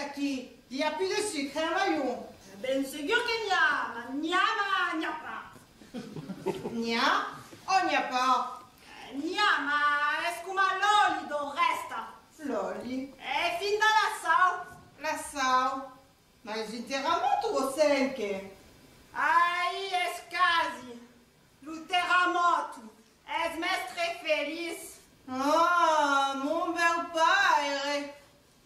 aqui. Il n'y a plus de sucre, hein, Maillon? Ben sûr qu'il y a, mais n'y a pas. N'y a? Oh, n'y a pas. N'y a, ma est-ce come l'oli do resta? Loli. E fin dalla sau. La sau. Mas interamente você anche? Aí es quasi. Lo terremoto. Es mestre feliz. Oh, mon bel padre.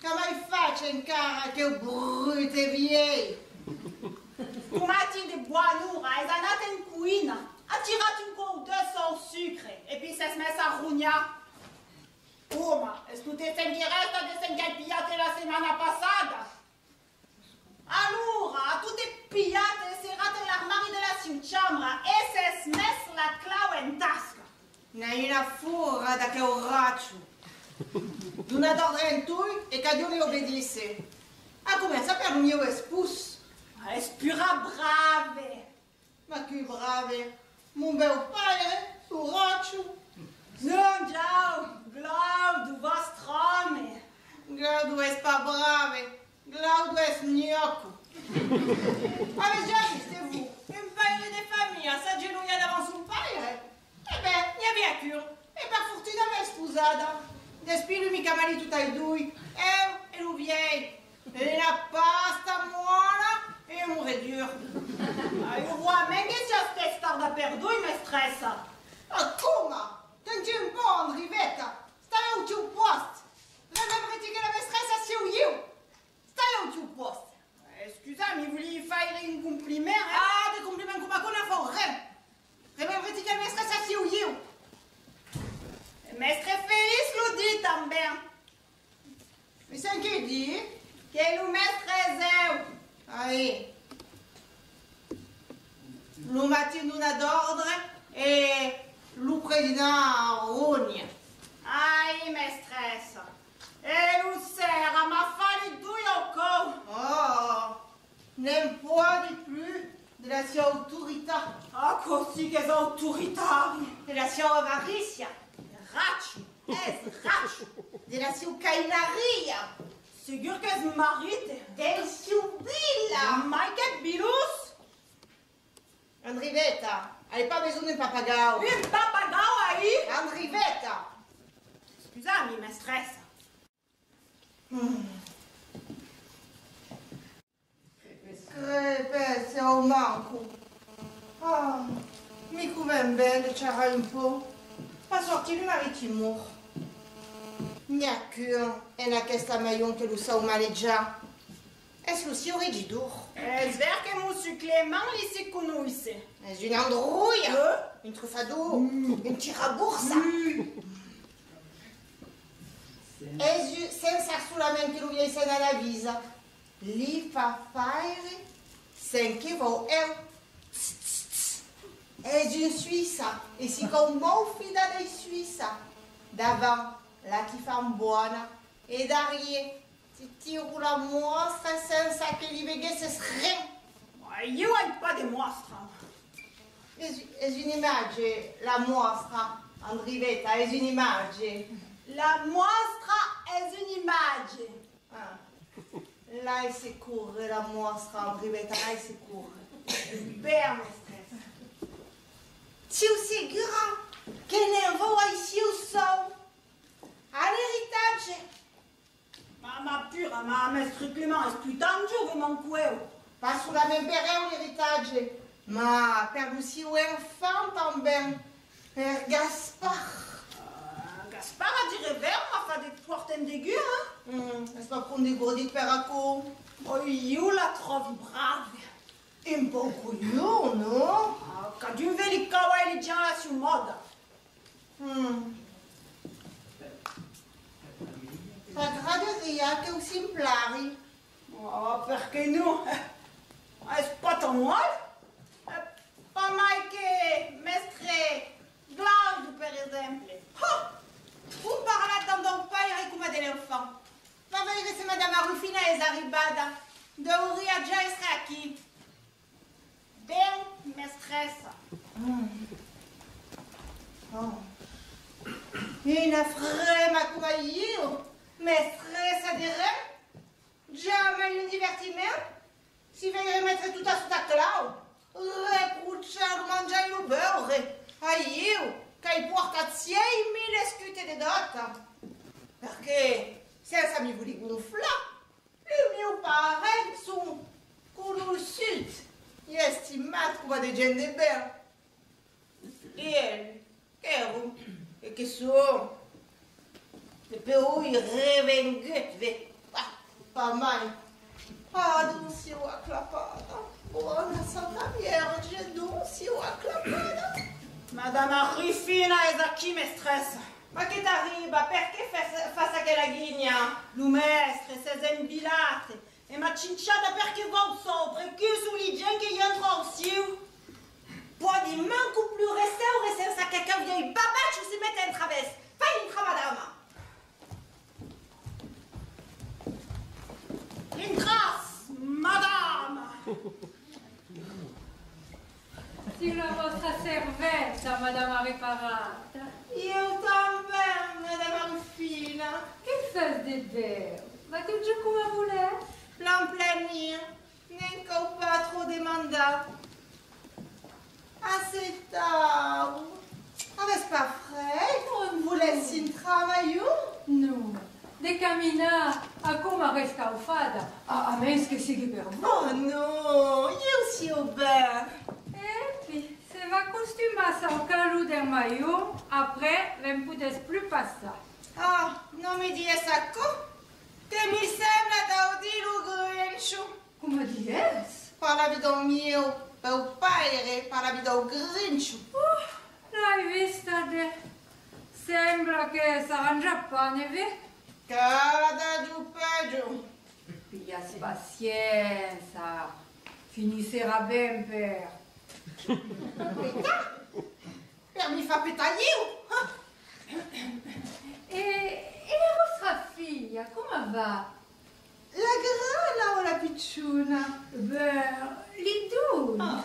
Come faccio in cara che brute viei? Tu matin de boanura, es anat en cuina. A tirat un coup de son sucre. Et puis se met sa rugna. Uma, es tu te sentiras de sengalpiate la semana passada? Allora, tu te piate e serate l'armadio della ciuciamra e se smes la clau in tasca. N'hai una furra da che orraccio. D'una d'ordre in tui e che Dio mi obbedisse. Ah, come sapere un mio espus? Es pura brave. Ma che brave. Mon bel padre, orraccio. Non, ciao, glav du vostrome. Glaudu es pas brave. Glaudu es gnocco. Avete già visto vous? Un paio di famiglia s'aggenuia davanti un padre? E beh, ne aveva cure. E per fortuna m'è sposata. Despilu mica marito ai due. E lo viei. E la pasta buona e un redur. Eu roi, men che sia ste da perdui me stressa. Ah, come? Tanti un po', Andrivetta. Stai au tuo posto. Remembrati che la mestressa sia io. Stai au tuo posto. Scusami, voulez faire un compliment, hein? Ah, des compliments come con a fare. Remembrati che la mestressa sia io. Mestre Feliz lo dit também. Mi sai che di? Que lo mestre zeu. Aí. Lo mattino una d'ordre e lo presidente Rogna. Ai, mestressa. E lo sera, ma falli due au cou. Oh, n'aime pas di più della sua autorità. Ah, così che sono autoritari. Della sua avarizia. Raccio. Es raccio. Della sua cainaria. Sigur che es marite. Del suo villa. Mai che bilus. Andrivetta, hai pas besoin d'un papagao. Un papagao aí. Andrivetta. Scusami, mestressa. Crepesse au manco. Ah, mi cuvem bene, c'era un po'. Ma sorti il maritimo. Mia cure, e na questa maion che lo sa maneggiare. Es lo sia rigidor. Es ver che musu Clément li si conosce. Es une androuille. Un truffado. Un tirabursa. Es senza solamente lo viei se nella visa. Li fa fare sen che vo Es une Suissa. E si conmoffi dalle Suissa. Davant, la chi fa buona. E d'arie. Si tiro la mostra senza che li vedesse rien. Io ho pas de mostra. Es une image, la mostra, Andrivetta, es une image. La mostra es un'image. Ah. Là è sicuro, la mostra, Andrivetta, là è sicuro. Bene, mestressa. Tiu sicura che ne vuoi io so. All'eritage. Ma pura, ma mestre Clément es plus tangiu che mancueu. Pas sulla membere l'eritage, ma per lo suo enfant também. Per Gaspar. Gaspar a dire ver, ma fa de porten d'aigu, hein? È pas prendre des gros dit per acco. Oh, io la trovi brave. Un po' coglione. Ca d'un veli kawaii li già la su moda. T'aggraderia che simplari. Oh, perché no? Es pas tan mal. Pas mai che mestre Glaude, per esempio. Un parla dans padre come dell'enfant. Va vedere se Madame Arufina è arrivata. Dovrebbe già essere qui. Ben, mestressa. Una frema come io, mestressa di re, già mi voulait gonfla. Le mio parent son conosciut. E estimat come de gente bella. E elle, che ero, e che so, e per lui revengut, pas mai. Ah, Doncio a clapada. Buona Santa Vierge, Doncio a clapada. Madame Rufina è aqui, mestressa. Ma che t'arriva? Perché fa quella ghigna? Lumestre, se embilate. E ma cinciata perché va sopra, che sugli gen che entra aussi. Può di manco più restare senza che quelqu'un babaccio si mette in traverso. Fai in travadama. In grâce, madame. Sur la vostra servetta, madame riparata. Io também, madame Rufina. Che fas de ver? Ma tu giù come volete? Plan planir, nem que o patro demanda. Aceitau. Aveți pas frais? Vous laissez un travail? No. De caminar a come resta fada, a mens che sigui per voi. Oh non, eu sou bem. E puis, se va costumas ao calor del maior, après, nem puteți plus passar. Ah, non mi dies acco? Che mi sembra d'audirlo grincio. Come dies? Parlavi do mio, meu padre, parlavi do grincio. L'hai vista de... Sembra che s'arrangia pas, ne vedi? Cada giù peggio. Piglias pazienza, finisserà ben per... Per mi fa petaglio. E la vostra figlia, come va? La grana o la picciuna? Ben, li due. Ah,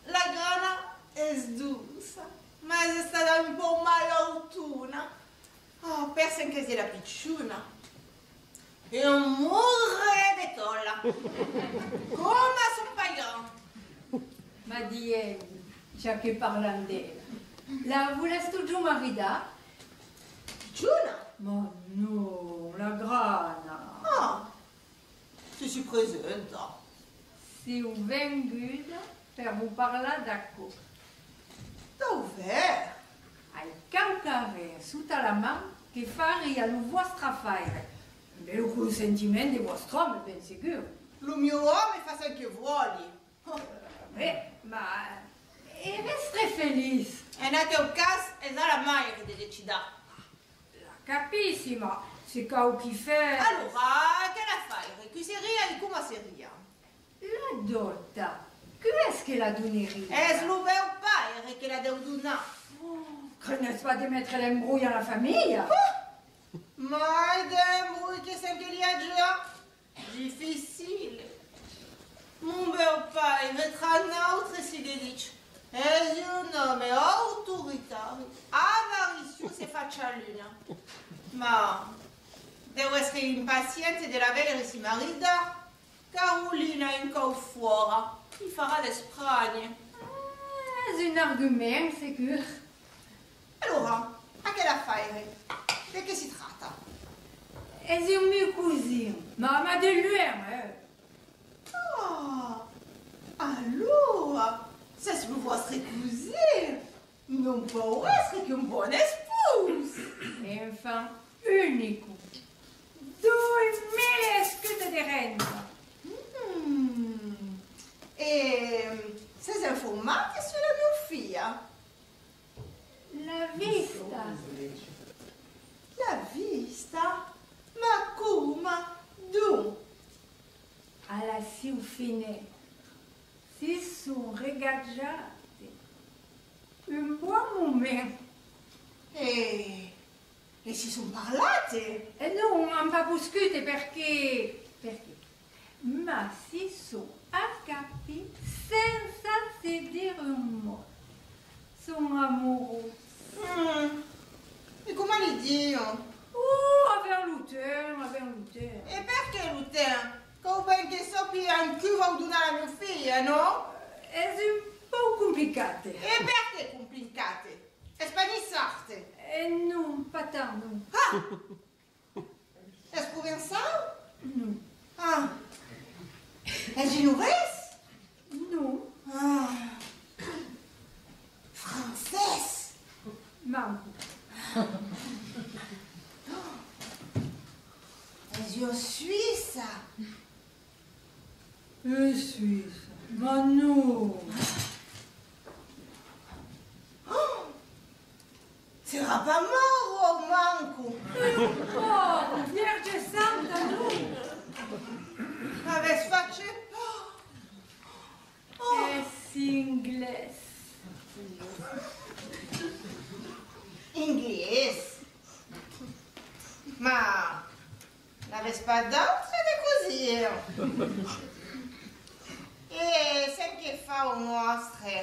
la grana è dulce, ma è stata un po' malortuna. Oh, pensa che sia la picciuna. E un murre di tolla. Come son paio. Ma die, già che parlando d'ella, la volessi tu giù marida? Picciuna? Ma no, la grana. Ah, si presenta. Si ho venguta per vous parlare d'acco. Dov'è? Ai calcare sotto la mano che fare a vostra fare. E il consentimento di vostro uomo, ben sicuro. Lo mio uomo fa quel che vuole. Ma reste felice. E nel teu caso è la madre che decida. La capisci, ma se cau chi fa... Allora, che la fai? Qui seria e come seria? La dotta, che è che la donneria? È lo mio padre che la devo donare. N'est-ce pas de mettre l'embrouille à la famille? Mai d'embrouille che se che li ha già. Difficile. Mon bel padre tra notre si dedice. È un uomo autoritario, avaricioso e faccialuna. Ma devo essere impaziente della vedere si marita. Carolina in fuori, mi farà le spragne. C'est un argument, sicuro. Allora, a che la fai? Di che si tratta? È un mio cugino, ma de lui, Ah, allora, se c'est votre cousin, non può essere che un buon sposo. Enfant unico. 2000 scute di renta. E sei informati sulla mia figlia? La vista. La vista? Ma come? Dove? Alla fine si sono regaggiati. Un buon momento. E si sono parlate? E non hanno pas discusso perché... Ma si sono accapiti senza se dire un mot. Sono amorosi. E come li dicono? Aveva lutto. E perché Lutin? Come che so che anche vuoi donare a mia figlia, no? È un po' complicato. E perché complicate? E spanissate? E non, pas tanto. Ah! E pensado? Non. Ah. És genovès? Non. Ah. Francès? Manco. És jo suïssa? Suisse. Ma non. Sera pas mort, oh manco? Oh, Vierge Santa, non. Avesse face pas? Oh. Es inglés. Inglês? Ma n'avesse pas d'autre de cosir? E sem che fa o nostre?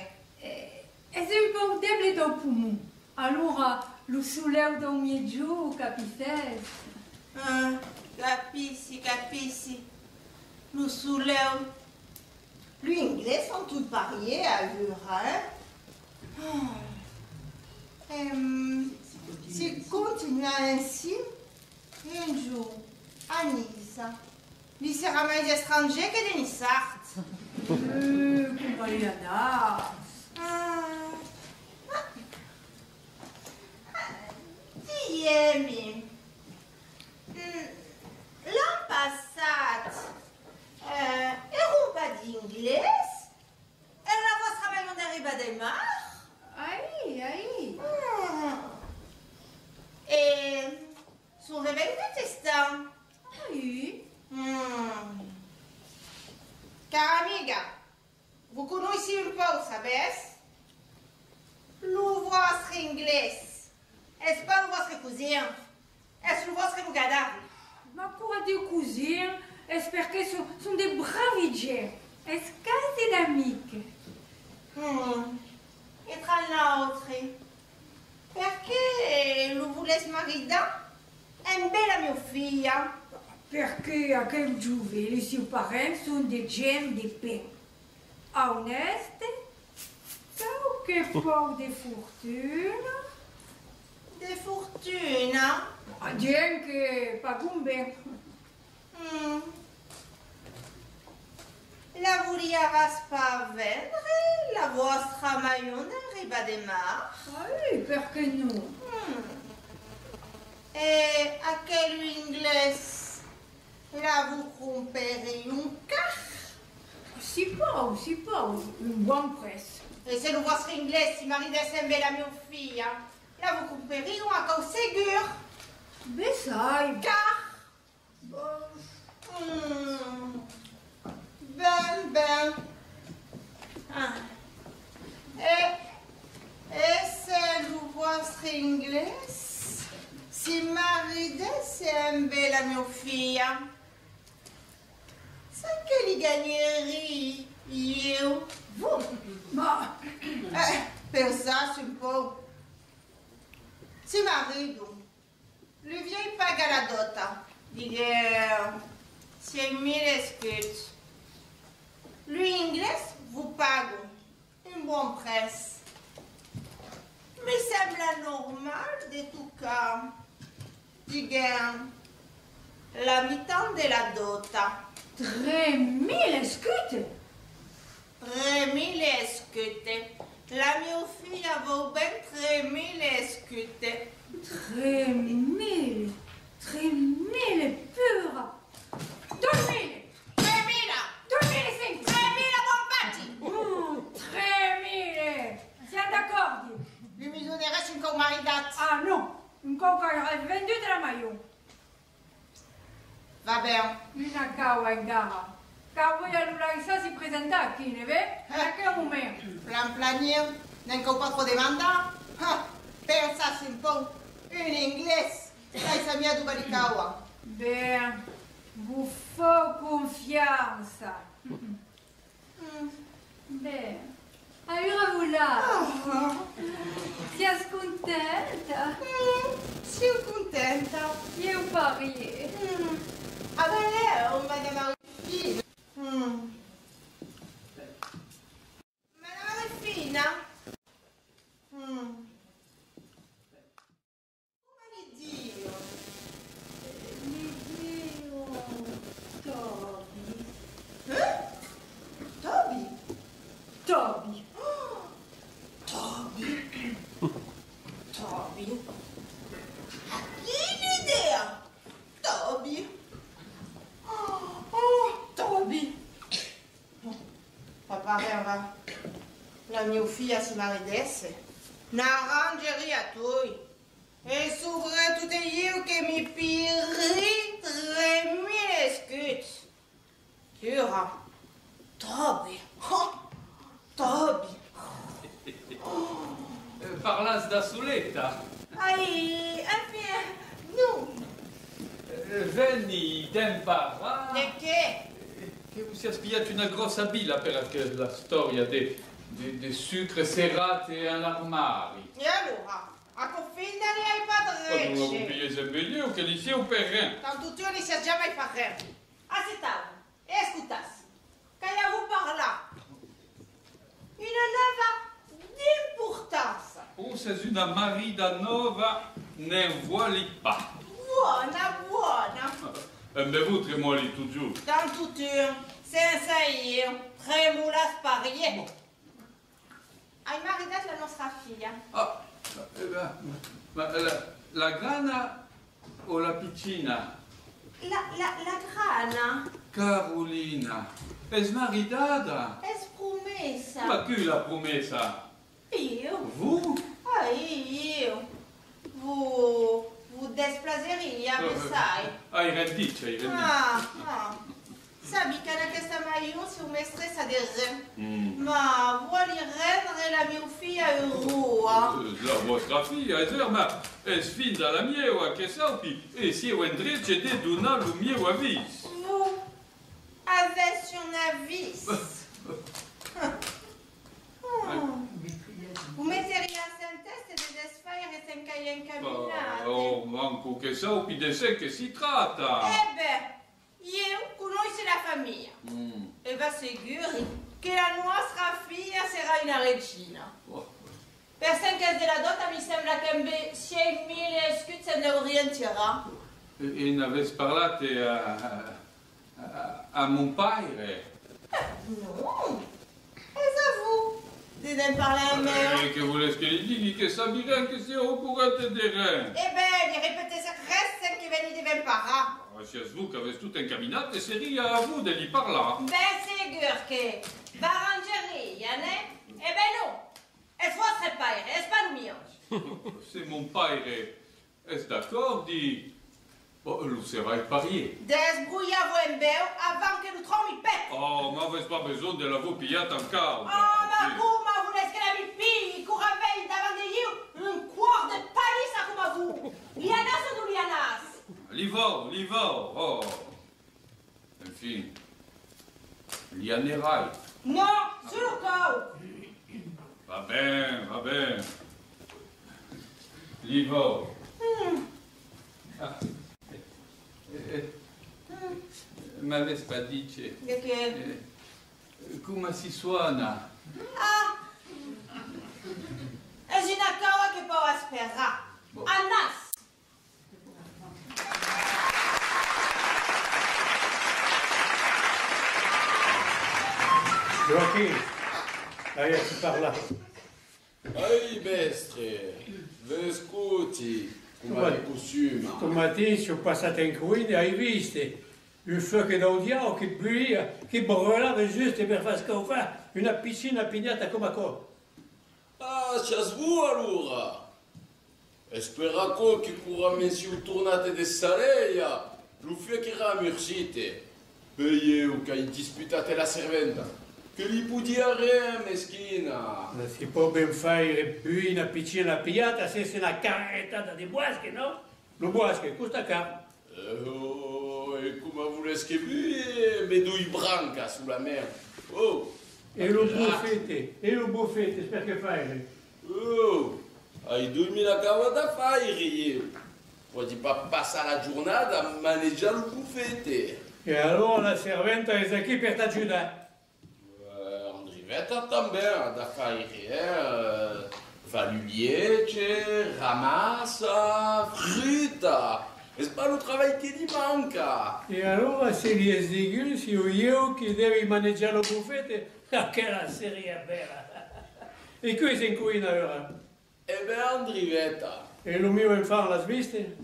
Es importante teu pulmão. Allora, lo souleu do mio capites. Ah, capissi. Lo souleu. Lui inglês sont tout pariés à Lurin. Se continuar ainsi, un jour, à Nice, lui sera mais étranger que de Nissart. Compagniana. Diemi. L'an passat, pas d'inglés? E la vostra mai non arriba de mar? Aí. Et son réveil de testin. Aí. Car amiga, vous connaissez un peu, sabes? Le vostre inglês. Est-ce pas le votre cousin? Est-ce le votre lugadari? Ma cura de cozinha, espero que são de bravidier. Es quase d'amique. E tra l'altre, perché lo volesse maridare? È bella mia figlia. Perché aquel giovane e seus parents são de gent de pé. Honeste, são que fort de fortuna. De fortuna. Gent que pagam bem. La vouliavas pas vendre la vostra maillon d'arriba de mar? Aí, perché não? E aquel inglês, la vous comprez un car? Si pas, un bon preço. E se le vostre inglês si maridesse en bella mia figlia, la vous comprez un cau segur? Besai. Car? Ben. Ah. Et c'est le vostre inglés? Si maridesse en bella mia figlia, sa che li gagnerei io? Vous? Ma, Pensasse un po'. Si marido, lui vieil paga la dota, dire 6.000 scuts. Lui inglés vous pague un bon presse. Mi sembra normal de tout cas. Dire la mitad de la dota. 3.000 scute. 3.000 scute. La mia figlia vaut ben 3.000 scute. 3.000 pura. 2.000. 2.500. 3.000 buon patti. 3.000. Siamo d'accordo? Lui mi donerai 5 maridat. Ah non, ancora vendu de la maillot. Va bene. Una caua in gara. Caua l'Ulaisa si presenta qui, ne ve? A che momento? Planir, n'encore pas trop de mandat. Pensasse un po'. Un inglés. Dai sa mia duca di caua. Ben, vous faut confianza. Bene, allora voilà. Sias contenta? Sono contenta. Io parier. Ah ben là, on va devoir fine. Madame Fina. Come gli Dio? L'idée... mia figlia si maridesse, n'arrangeria a toi. E soprattutto io che mi pirri 3000 scuts. Chiura, Toby, Toby. Parlas da soletta. Ai, enfim, non. Veni d'imparare. E che? Che si è spiato una grossa billa per la storia dei sucre serrati all'armadio. E allora? A confindere ai Non lo padrecci. capisce sempre io che li sia un perrin. Tanto tu ne sais jamais parler. Accettavo. E ascoltassi. Quand vous parla. Une nova d'importance. Oh, c'est una marida nova, ne voili pas. Buona, buona. Mais vous tremoli toujours. Tanto tu, senza io, tremulas parier. Hai maritato la nostra figlia? Ah, ma la grana o la piccina? La grana Carolina, è smaritata. è promessa. Ma chi l'ha promessa? Io? Vous? Ah, io. Vous desplazeria, sai. Hai rendice, hai rendice. Ah. Sabi che da questa maio si una stressa del re. Mm. Ma vuoi rendere la mia figlia eroa? La vostra figlia è vero, ma è sfinda la mia che sappi e si è indrece di donare il mio avviso. Vous avez un avis. Vous metteria en testa di desfare senza incamminare. Oh, manco che sappi di sé che si tratta. Beh, io conosco la famiglia e va sicuro che la nostra figlia sarà una regina. Per 5 della dota mi sembra che 6.000 scusi se ne orienterà. E ne avessi parlato a mon padre. Non, es à vous de ne parler à me. Che volessi che gli dighi che sapirà che sia au courant des reins. Eh beh, li ripete se reste che veni di imparare. Se a vous che avete tutto incamminato, seria a vous di gli parlare. Ben sicuro che l'arrangeria, né? Eh ben non, es vostre padre, es pas le mio. Se mon padre è d'accordo, lo sarai parier. Desbrouillez-vous un peu avant que nous trompions pète. Oh, ma avessi pas besoin de la vous pigliata en causa. Oh, ma come volete che la mi pigli, corravei davanti io un cuore di palissa come vous. Lianas o non lianas? Li va, oh. Infine, li annerai. No, sul cau. Va bene. Li va. Ah. Ma avessi pas dice. De che? Come si suona? Ah, è una cosa che può asperare. Annas. Joachim, allez, tu parles là. Ai mestre, vescuti, come di costume. Stamattina sono passato in cucina e hai visto il fuoco d'audio che buia, che brûlava giusto per far scaufare una piscina pignata come qua. Ah, c'è svu allora. Speraco che cura mensiu tornate de Saleia, lo fio che ramursite. Peieu che hai disputate la serventa. Che li podia re, meschina. Non si può ben fare una piscina pignata senza una carrettata di bosche, no? Lo bosche costa caro. Oh, e come volessi che bue, me due branca sulla mer. Oh. E lo buffete, spero che fai. Oh, hai 2000 cava da fare io. Puoi pas passare la giornata a maneggiare il buffete. E allora la serventa è qui per t'aiutare. Andrivetta também da fare, fa l'uliece, ramassa, frutta. E sparo il travail che gli manca. E allora se gli è sicuro, io che devi maneggiare il buffete, che la serie bella. E questo in cucina allora? E beh, Andrivetta. E lo mio infano l'ha vista? E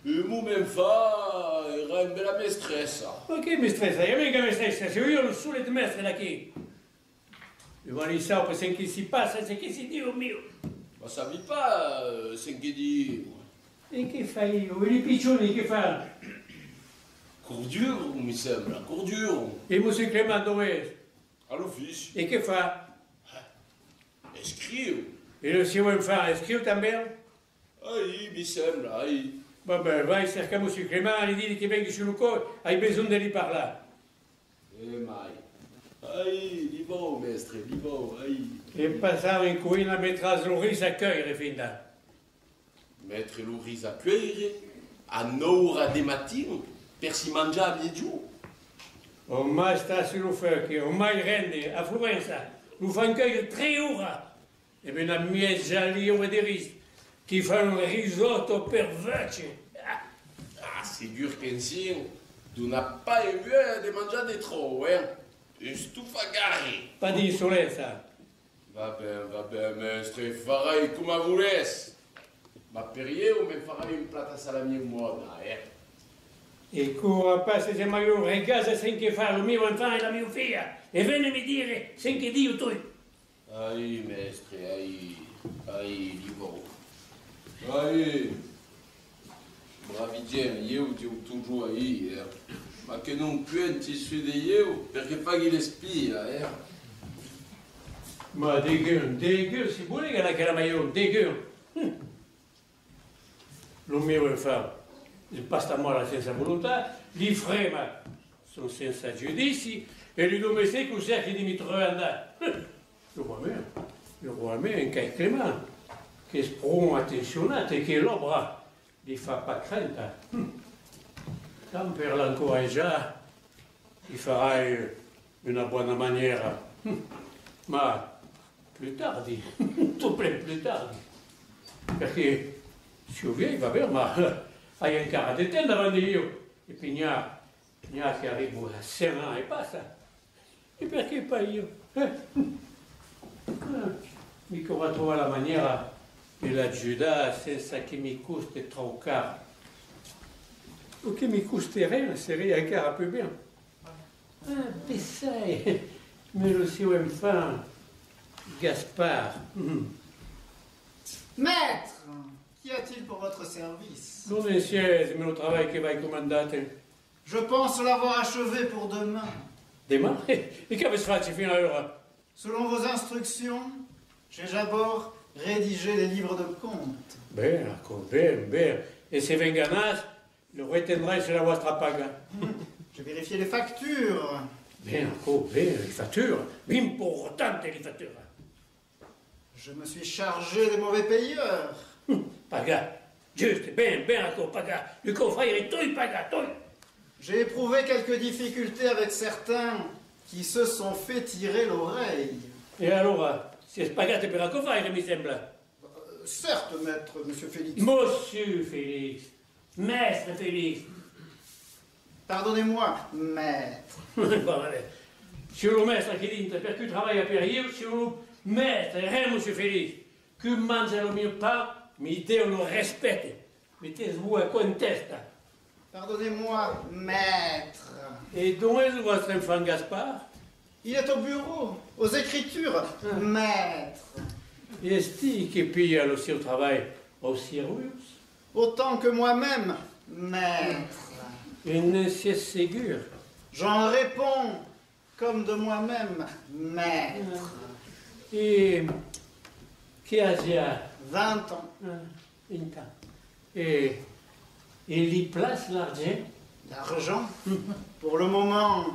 mu men fa, era una bella mestressa. Ma che mi stressa? Io mica mi stressa, se io non sono il maestro da chi? Devant les sapes, c'est ce qui s'y passe, c'est ce qui s'y dit au milieu. Ma savi pas, c'est che di... E che fai io? E i piccioni che fanno? Cordure, mi sembra, cordure. E Monsieur Clément dove All'ufficio. è? E che fa? E scrivo. E lo si vuole fare? Scrive também? Ahí, mi sembra, ahí. Vabbè, vai, cerca Monsieur Clément, gli dici che vengi sul cuore, hai bisogno di riparlare. Mai. Ahí, li va, mestre, li va, ahí. E passare in cucina mentre Loris accueille fin là. Mettere l'oris a cuire, a 9 di mattino, per si mangiare a giù. Ormai sta sullo fuoco, ormai rende, a Florenza, lo fanno cueillere 3 ore. E ben a mezza ore di riso, che fanno un risotto per voce. Ah, sicuro che insieme, tu n'as pas eu de mangiare trop, hein? E stufagare. Pas d'insolenza. Va bene, mestre, farai come volessi. Ma per io mi farai un piatto salami buona, E cura passa se magari regasa senza fare lo mio infame e la mia figlia. E viene mi dire senza Dio tu. Ahí, mestre, ahí, livo. Ahí. Bravi, io ti ho toujours ahí, Ma che non puenti su di io, perché paghi le spie, Ma dégueu, si vuole che la maillot, dégueu. Lo mio infame, il pasta molla senza volontà, gli frema sono senza giudizi e il domestico cerca di mi trovare andare. Il roi mio è un caio Clément, che sprone attenzionato e che l'opera gli fa pas crainte. Tant per l'incoraggiare, gli farai una buona maniera. Ma più tardi, tutto più tardi. Perché se io vieni, va bene, ma hai ancora di tempo davanti io. E poi gna che arrivo a 6 anni e basta. E perché poi io? Mica va trovare la maniera di l'aiutare senza che mi costi troppo caro. O che mi costerebbe sarebbe ancora più bene. Ah, pensai, me lo si infame, Gaspard. Maître, qu'y a-t-il pour votre service? Non è siège, mais au travail che vai comandate. Je pense l'avoir achevé pour demain. Demain? E che avete fatto fino ad ora? Selon vos instructions, j'ai d'abord rédigé les livres de compte. Bene, bene. E se venganas, lo retendrai sur la vostra paga. J'ai vérifié les factures. Bene, le fatture. Importante le fatture. Je me suis chargé des mauvais payeurs. Paga. Juste, bene, paga. Le coffre est toi, paga, toi. J'ai éprouvé quelques difficultés avec certains qui se sont fait tirer l'oreille. E allora, si spagate per la coffre, mi sembra. Certes, maître, monsieur Félix. Monsieur Félix. Maître Félix. Pardonnez-moi, maître. Vabbè. Se lo maestro che dintre per cui lavora per io, se lo maestro, Monsieur Félix, che mangia lo mio pane, mi devono rispetto. Mettez voi qua in testa. Pardonnez-moi, maître. Et dove è il vostro enfant Gaspard? Il est au bureau, aux écritures, maître. Est-ce che piglia lo suo travail au Sirius? Autant que moi-même, maître. Et ne c'est sûr. J'en réponds comme de moi-même, maître. Et che ha 20 ans. 20 ans. Et il y place l'argent? L'argent, pour le moment,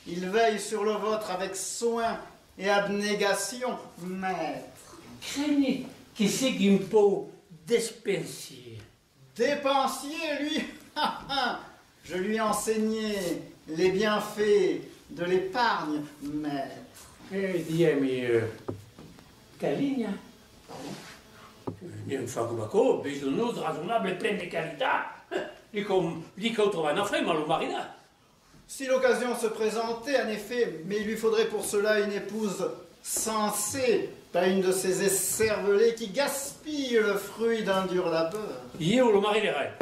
il veille sur le vôtre avec soin et abnégation, maître. Craignez che sia un po' despensier. Dépensier, lui. Je lui ai enseigné les bienfaits de l'épargne, maître. Diemi, Caligna? Un farmaco bisognoso, ragionabile, plein de qualità. Dico trovare una femme, lo marina. Si l'occasion se présentait, en effet, mais il lui faudrait pour cela une épouse sensée, pas une de ces écervelées qui gaspillent le fruit d'un dur labeur. Io lo marinerei.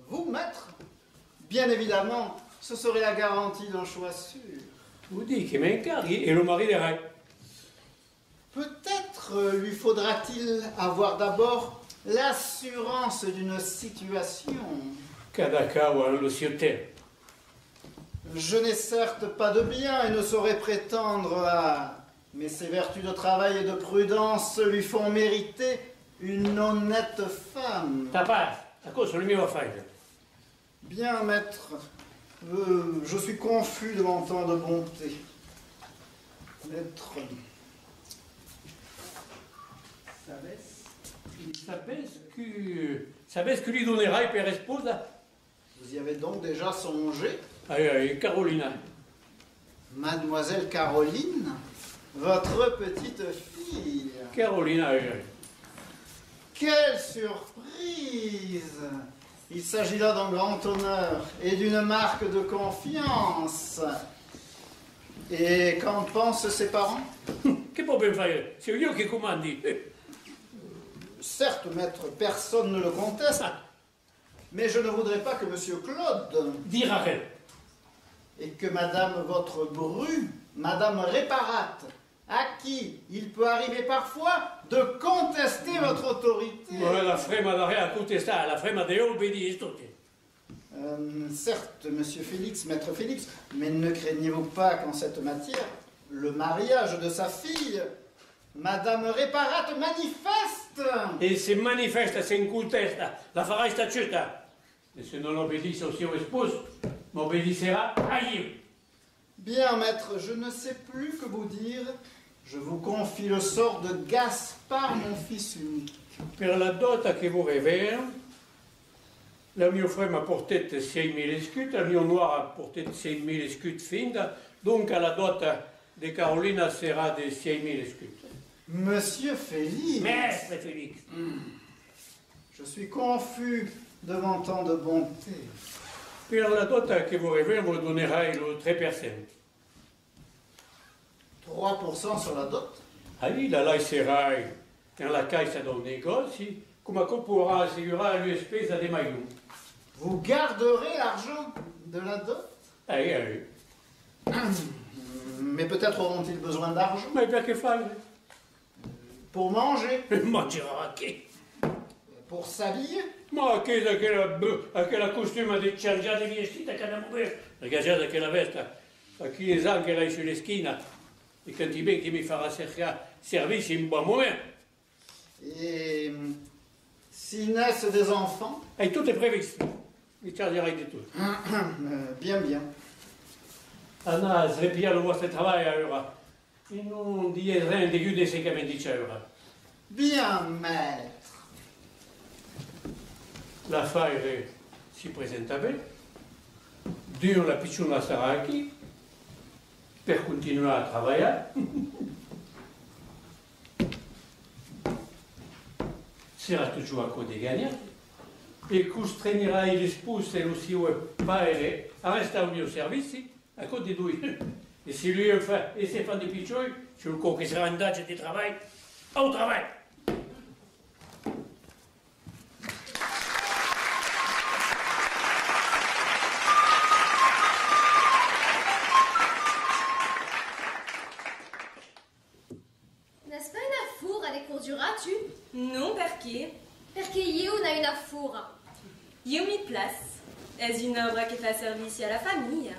Vous, maître? Bien évidemment, ce serait la garantie d'un choix sûr. Tu dici che mi incarichi e lo marinerei. Peut-être lui faudra-t-il avoir d'abord l'assurance d'une situation. Kadakawa, le ciotel. Je n'ai certes pas de bien et ne saurais prétendre à... Mais ses vertus de travail et de prudence lui font mériter une honnête femme. Ta part, à cause de mio affaire. Bien, maître, je suis confus devant tant de bonté. Maître... Sabes que lui donnerai per esposa? Vous y avez donc déjà songé? Carolina. Mademoiselle Caroline? Votre petite fille? Carolina, Quelle surprise! Il s'agit là d'un grand honneur et d'une marque de confiance. Et qu'en pensent ses parents? Che può ben fare? C'est io che comandi. Certes, maître, personne ne le conteste, mais je ne voudrais pas que Monsieur Claude... Dire à elle. Et que Madame votre bru, Madame Réparate, à qui il peut arriver parfois de contester votre autorité. La frema d'area a contestar, la frema de obbedire tutti. Certes, Monsieur Félix, Maître Félix, mais ne craignez-vous pas qu'en cette matière, le mariage de sa fille, Madame Réparate, manifeste? E se manifesta, se incultesta, la farai staciuta. E se non obbedisse au suo sposo, m'obbedisserà a io. Bien, maître, je ne sais plus que vous dire. Je vous confie le sort de Gaspard, mon fils unique. Per la dota che vorrei avere, la mio frère m'a porté 6.000 scuts, la mio noir a porté 6.000 scuts finda, donc la dota de Carolina sera de 6.000 scuts. Monsieur Félix. Maître Félix. Je suis confus devant tant de bonté. Per la dota che vorrei avere, vous donnerai le 3%. 3% sur la dot? Aí la lascerai nella caixa del negozio, come pourra assicurare le spese dei maillons. Vous garderez l'argent de la dot? Aí. Mais peut-être auront-ils besoin d'argent? Ma perché fare? Pour manger? Mangerà che? Pour s'habiller? Ma che aquella costume di cangiare di vestita che abbiamo visto, ragazza che la vesta, a chi è anche lei sulle schine, e quand il ben che mi farà service in buon moment. Et s'il naissent des enfants? E tutto è previsto, vi chargerai di tutto. Bien, bien. Anna, srepiare il vostro lavoro allora, e non dire niente più di 5 euro. Bien, maître. L'affare si presenta bene, Dio la picciona sarà qui per continuare a lavorare. Sarà tutto a code guadagnare e costringerai le spose e lo suo padre a restare al mio servizio a code di lui. E se lui fa e se fa dei piccioni, sul che sarà andata di lavoro, au lavoro. N'est-ce pas une affour à des cours du rat, tu? Non, perché? Perché io n'a une affour. Io mi place. Es une œuvre qui fait service à la famille.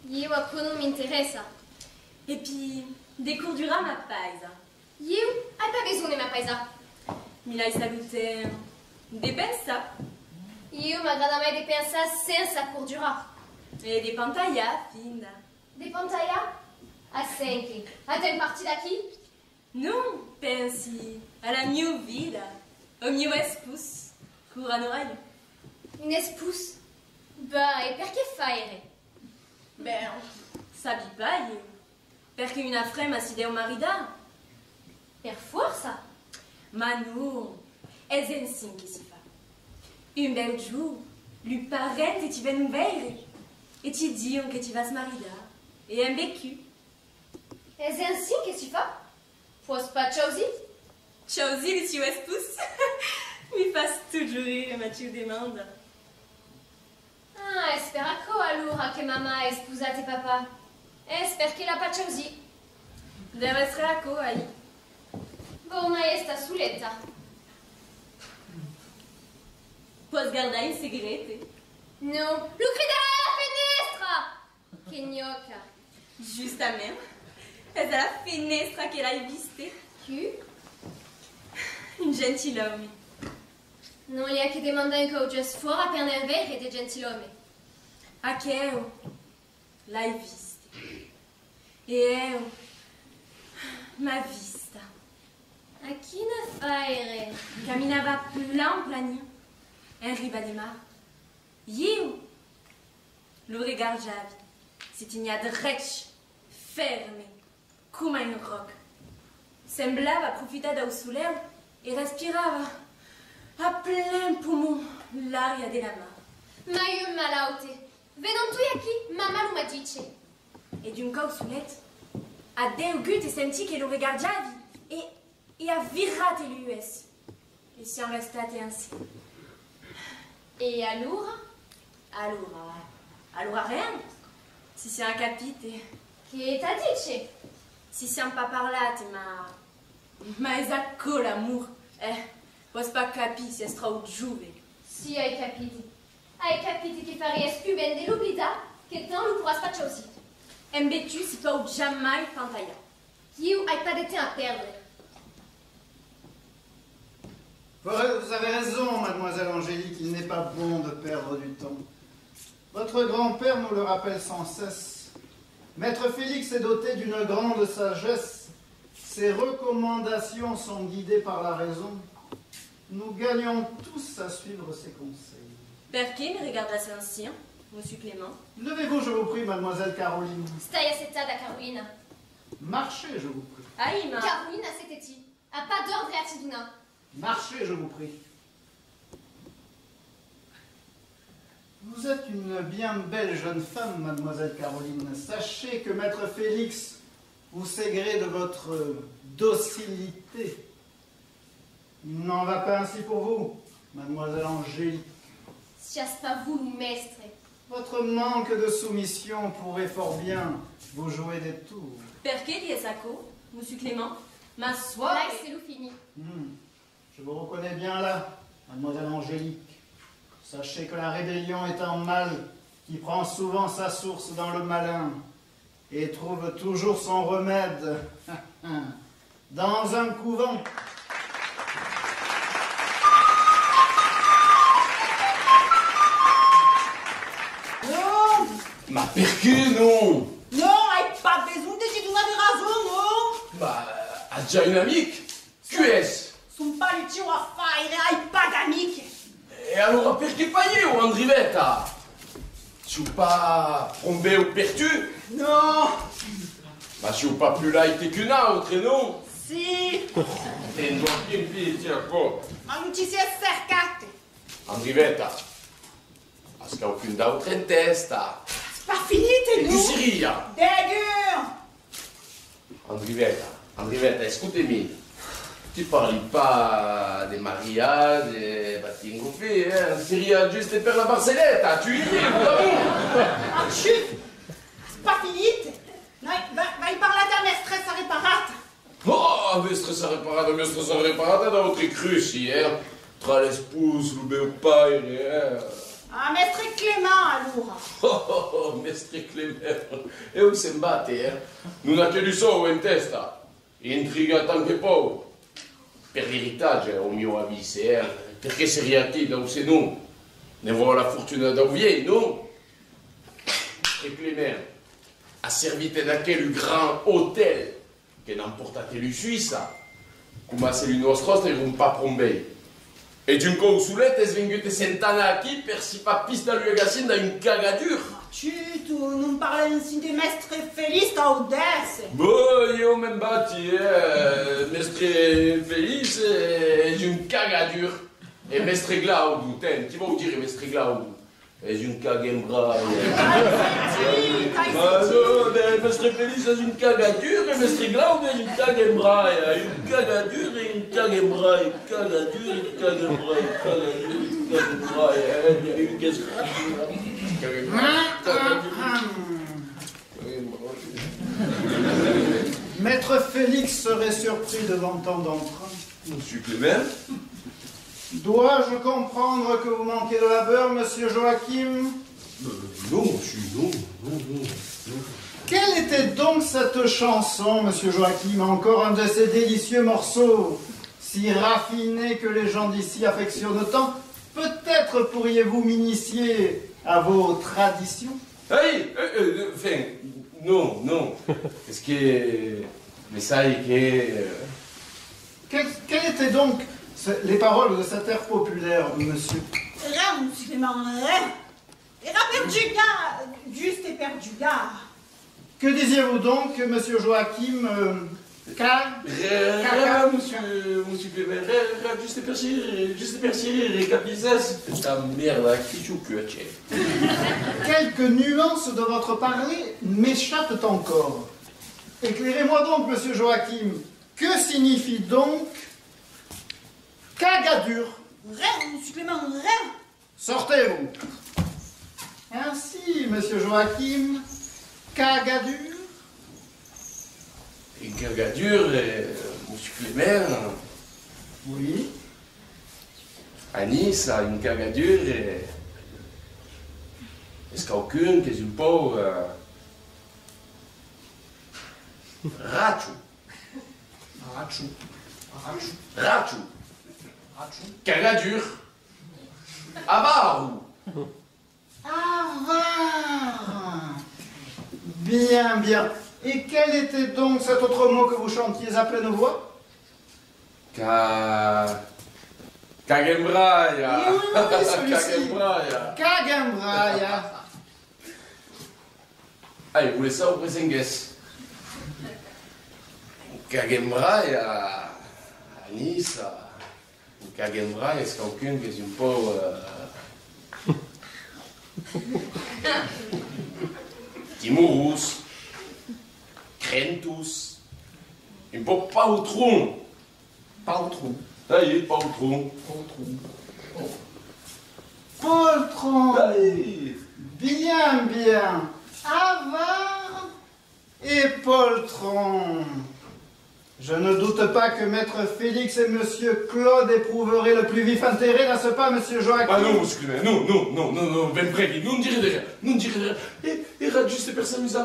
Io a non m'interessa. Et puis, des cours du rat, ma paisa. Io hai pas besoin de ma paisa. Mi l'hai salute des pensa Io m'aggrada mai de pensare senza cours du rat. e des pantailla, finda. Des pantailla? A 5. A te parti da chi? Non, pensi alla mia vita, au mio espus, cura n'oreille. Une espousse? Bah, e perché faire? Ben, sabi pas io. Perché una frema si deu marida. Per forza? Ma non, es ensin che si fa. Un bel giorno, lui parente ti ven un veire. E ti dion che ti vas marida. E un beccu. Es ainsi que tu fais? Fosse pas così? Così le suo espus. Mi fas toujours rire, ma tu demanda. Ah, speraco allora che mamma è sposata papà. Spero che la pas così. Deve essere a co, aí. Buona esta suletta. Posso guardare in segreto? Non, lo credere alla finestra! Che gnocca. Justamente. È dalla finestra che l'hai vista. Chi? Un gentilhomme. Non li ha che demandare un coach fuori per nel vero de gentilhomme. A che eu l'hai vista. E eu m'ha vista. A chi ne faire? Camminava plan en riba de mar. Eu lo regardava. Si tinha dret, ferme, come un roc. Semblava approfitar del soleu e respirava a plein poumon l'aria de la mar. Ma io malaute. Vedon tu aqui, mamma lo m'ha dice. E d'un causulet, a deu gut e senti che lo regardavi e a virate l'US. E siamo restate ainsi. E allora? Allora rien. Si siamo capite. Che t'ha dice? Si siamo pas parlate, ma esatto l'amor. Posso pas capi se strau giuve. Si hai capito. Hai capito che faresti più bene dell'oblida che tant lo pourras faccia aussi. Embetu si peut jamais pantaia. Io hai pas de temps à perdre. Vous avez raison, mademoiselle Angélique, il n'est pas bon de perdre du temps. Votre grand-père nous le rappelle sans cesse. Maître Félix est doté d'une grande sagesse. Ses recommandations sont guidées par la raison. Nous gagnons tous à suivre ses conseils. Perché mi regardas ainsi, monsieur Clément? Levez-vous, je vous prie, mademoiselle Caroline. Stai assettada, Carolina. Marchez, je vous prie. Aïe, ma... Carolina, c'était-il. A pas d'ordre à Tiduna. Marchez, je vous prie. Vous êtes une bien belle jeune femme, mademoiselle Caroline. Sachez que maître Félix vous sait gré de votre docilité. Il n'en va pas ainsi pour vous, mademoiselle Angélique. Sias pas voulu, mestre. Votre manque de soumission pourrait fort bien vous jouer des tours. Perché di Esacco, monsieur Clément? Ma Là, soirée... c'est le fini. Je vous reconnais bien là, mademoiselle Angélique. Sachez que la rébellion est un mal qui prend souvent sa source dans le malin et trouve toujours son remède dans un couvent. Non! Ma perché non? Non, hai pas besoin de Tiduna de raison, non? Ma ha già un amico? Chi è? Son pas le tio a faire, hai pas d'amiche. E allora perché fai io, Andrivetta? Tu pas trombé au pertu? Non! Ma tu pas plus light qu'une autre, non? Si! E non più, tiens, po'. Ma non ci si è cercate. Andrivetta, asca aucune d'autre in testa. C'est pas finite, Che non? siria? Dégueu! Andrivetta, écoutez-moi. Tu parles pas des mariages, des baptêmes faits, hein? Siria juste per la Barceletta, tu y es, vraiment? Ah, chut! C'est pas finite. Vai parlare da mestressa reparata. Oh, mestressa reparata da altri cruci, tra le spuse, lo meu pai, Ah, mestre Clément, allora. Oh, mestre Clément, e un sembate, Non ha che di solo in testa, intrigato anche poco. Per l'héritage, au mio avviso, perché seriati da se non, ne vuole la fortuna da vie, non? E Clément, a servite daquel grand hôtel che non portate lui Suissa, come se lui nostro e un pa prombei. E d'un consulete svengute sentana aqui per si fa pista lui agasin da un cagadur. Chut, tu non parli ainsi de mestre Félix da Odesse. Boh, io me batti, mestre Felice è un cagadur. E mestre Glaudu, ti vuoi dire mestre Glaudu? È un cagembraio. Ma no, mestre Felice è un cagadur e mestre Glaudu è un cagembraio. Un cagadur e un cagembraio. Cagadur e cagembraio. Cagadur e cagembraio. Maître Félix Félix serait surpris devant tant d'emprunt. Monsieur Clément? Dois-je comprendre que vous manquez de labeur, monsieur Joachim? Non, monsieur, non. Quelle était donc cette chanson, monsieur Joachim? Encore un de ces délicieux morceaux, si raffinés que les gens d'ici affectionnent tant. Peut-être pourriez-vous m'initier à vos traditions? Hey, enfin, non. Est-ce que... Mais ça est que... Quelles étaient donc les paroles de cet air populaire, monsieur? Rien, monsieur Clément, rien. Et perdu gars, juste et perdu gars. Que disiez-vous donc, monsieur Joachim? Rien, monsieur Clément, rien, juste percire, capizas. Ta merde, la que tu Quelques nuances de votre parler m'échappent encore. Éclairez-moi donc, monsieur Joachim. Que signifie donc cagadur? Rien, monsieur Clément, rien. Sortez-vous. Ainsi, monsieur Joachim, cagadur? Une cagadure, monsieur Clément. Oui. À Nice, a une cagadure, est-ce qu'aucun qui est un peu... Rachu. Cagadure. Avaru. Avare. Bien. Et quel était donc cet autre mot que vous chantiez à pleine voix? Cagembraia. Oui, celui-ci. Cagembraia. Cagembraia. Allez, vous laissez au Bresengues. Cagembraia. À Nice. Cagembraia, est-ce qu'aucun qui est un peu... Timorus. Crentus. Un peu pautron. Ça y est, pautron. Poltron. Allez. Bien. Avare et poltron. Je ne doute pas que maître Félix et monsieur Claude éprouveraient le plus vif intérêt, n'est-ce pas, monsieur Joachim? Ah non, monsieur Clément, non, ben prévu, non direz rien. Et juste per s'amuser.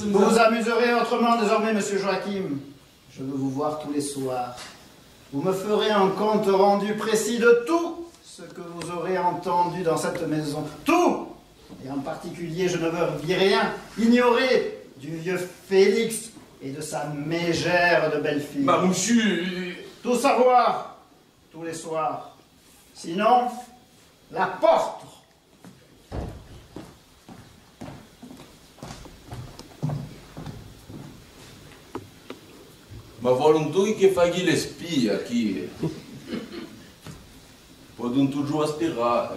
Vous vous amuserez autrement désormais, monsieur Joachim. Je veux vous voir tous les soirs. Vous me ferez un compte rendu précis de tout ce que vous aurez entendu dans cette maison. Tout! Et en particulier, je ne veux rien ignorer du vieux Félix et de sa mégère de belle-fille. Bah, monsieur... Tout savoir, tous les soirs. Sinon, la porte. Ma volonté che faghi le spie qui Podem toujours aspirar.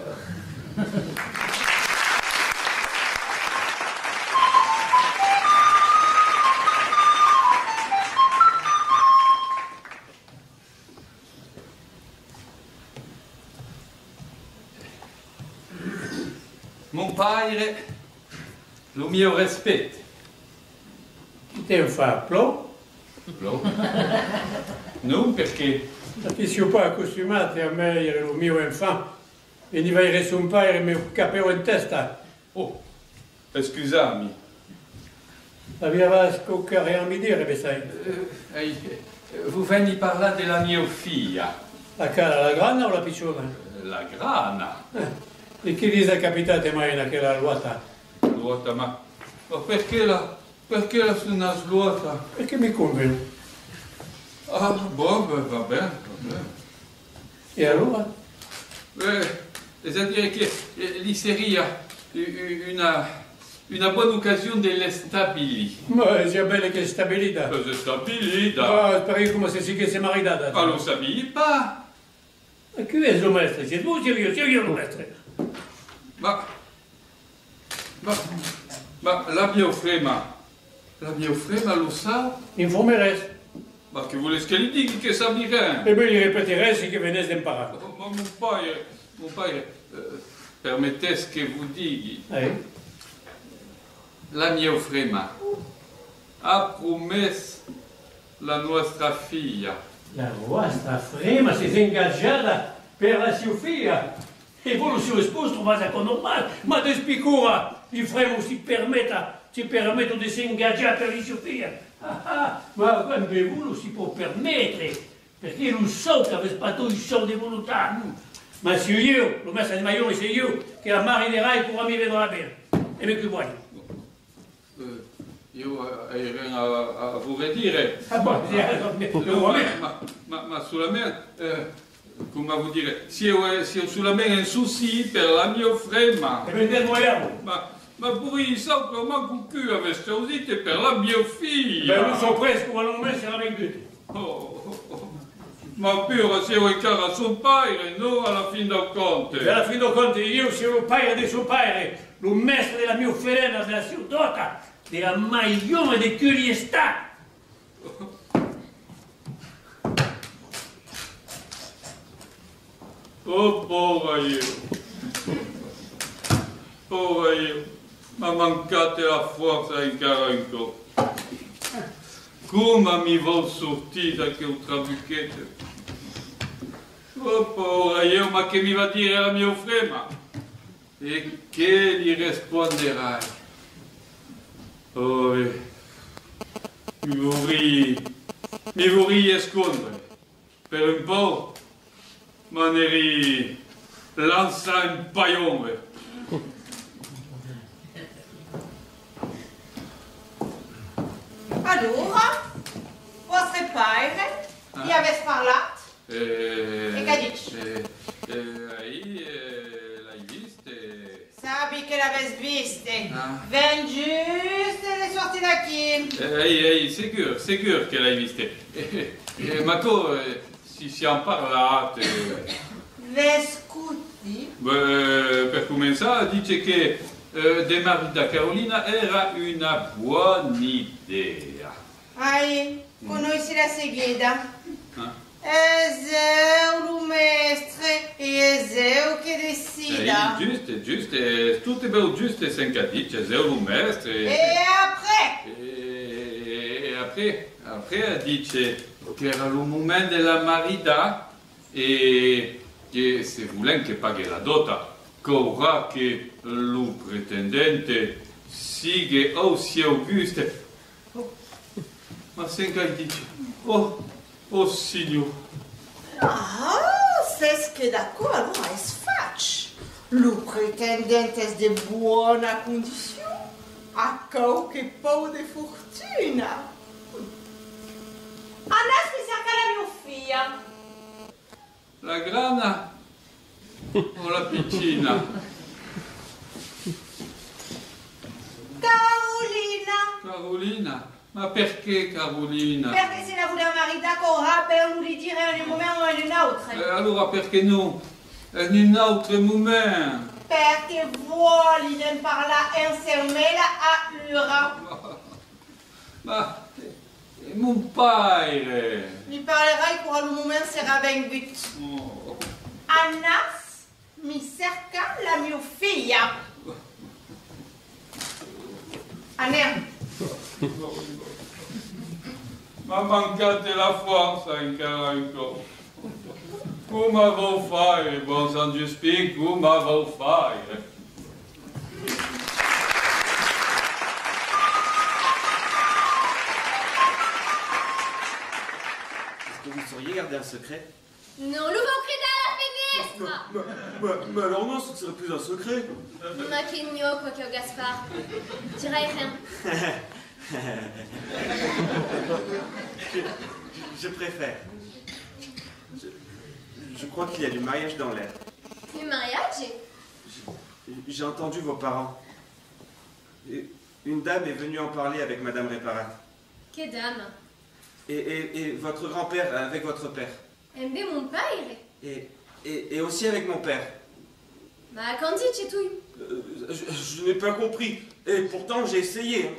Mon padre lo mio rispetto. Ti fa plò? Plò? Non perché? Perché se io poi accostumate a me era lo mio infant e ne vai resumpare il mio capo in testa. Oh, scusami. Aveva scoccare a mi dire, sai. Vous venez parlare della mia figlia. La cara, la grana o la picciona? La grana. E che gli è capitato mai in quella ruota? Ruota, ma perché la una svuota? Perché mi conviene. Ah, boh, va bene. E allora? C'est-à-dire che lì seria una buona occasione dell'estabili. Ma sia bella che stabilità. Stabilità. Ah, perché come se si chiese maritata. Ma lo sapevi pas? E chi è il maestro? Sei tu o io il maestro? Ma la mia frema lo sa? Informeresti. Ma che volessi che gli dica che sa rien? E poi gli ripeteresti che venesse imparato. Ma mon padre, permettesse che vous dighi. La mia frema ha promesso la nostra figlia. La vostra frema si è ingaggiata per la sua figlia. E voi, il suo sposo, trovate con normale. Ma di spicura, il fremo si permettono di si ingaggiare per la sua figlia. Ma quando voi si può permettere, perché lo so che avete fatto il soldi di volontà. Ma se io, lo messo di maiore, se io, che la marinerai pour mi vedrà bene. E me che vuoi? Io hai rien a vous redire. Ma sulla mia, come vuol dire, se io sulla mia un souci per la mia frema. E vedete vogliamo? Ma pure io so che manco più avesse usito per la mia figlia. Ben, non so presque, ma non me sarà venduto. Ma pure se io cara a suo padre, no alla fin del conto. E alla fin del conto io sono il padre di suo padre, lo maestro della mia felena, della sua dota, della maglione di curiosità. Oh, povera io, ma mancate la forza in carico. Come mi vuol sortire da quel trabucchetto? Oh, povera io, ma che mi va a dire la mia frema? E che gli risponderai? Oh, mi vorrei escondere per un po'. Ma ne lanza un paione. Allora, vostro padre gli avesse parlato? E che dici? L'hai viste? Sapi che l'avesse viste. Ven giusto e le sorti da chi? Sicuro che l'hai viste. Ma tu... si siamo parlati. Vescuti? Per cominciare dice che demarita Carolina era una buona idea. Conosci la seguida? Eseu lo mestre e Eseu che decida. Giusto, tutto è bello giusto senza dice Eseu lo mestre. E après dice che era il momento della marità e che se voulez che paghi la dota, corra che lo pretendente siga aussi auguste. Ma senza dice, oh signor. Se che d'accordo, allora es faccio. Lo pretendente è di buona condizione, a qualche po' di fortuna. Andassi a cercare la mia figlia. La grana o la piccina? Carolina? Ma perché Carolina? Perché se la voleva maritare corra per non gli dire un momento o un altro. Allora perché no? In un altro momento? Perché vuole non parlare insieme a loro. Ma mon padre. Mi parlerai pour le moment sera ben but. Annas mi cerca la mia figlia. Anne. Ma mancate la forza in carico. Come vuoi fare, buon San Giuspin, come vuoi fare? Vous sauriez garder un secret? Non, l'ouvre à la fenêtre! Mais alors non, ce serait plus un secret. Ma che gnocco che ho Gaspard. Dirai rien. Je préfère. Je crois qu'il y a du mariage dans l'air. Du mariage? J'ai entendu vos parents. Et une dame est venue en parler avec Madame Réparat. Che dame? Et votre grand-père avec votre père. Embe mon père? Et aussi avec mon père. Ma quand dici tu? Je n'ai pas compris. Et pourtant j'ai essayé.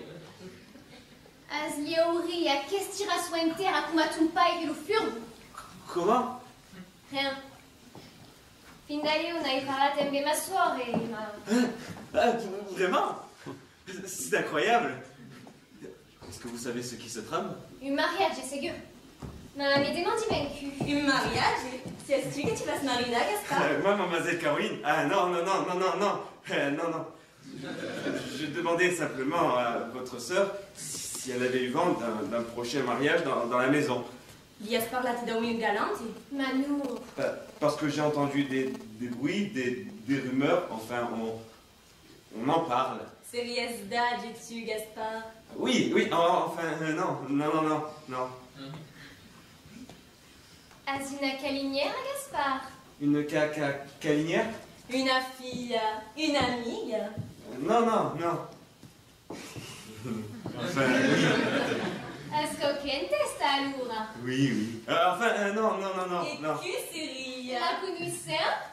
As liauri a qu'estira sointer a kumatum pai che lo furbo. Comment? Rien. Fin d'ailleurs, on avait parlé à ma soeur et Vraiment? C'est incroyable. Est-ce que vous savez ce qui se trame? Un mariage, c'est sûr. Mais mi demandi vaincu. Un mariage? Sais-tu que tu vas se marier là, Gaspard? Moi, mademoiselle Caroline? Ah non, non, non, non, non, non. Non, non. Je demandais simplement à votre sœur si elle avait eu vent d'un prochain mariage dans la maison. Gaspard l'a-t-il donné une galante? Manour. Parce que j'ai entendu des bruits, des rumeurs, enfin, on en parle. Sérieux d'âge es-tu, Gaspard? Oui, oui, enfin, non, non, non, non, non. As une calinière, Gaspard? Une calinière? Une fille, une amie? Non, non, non. Enfin, Est-ce que clientes allora? oui, oui. Enfin, non, non, non, non, Et non. que série? La connaissance?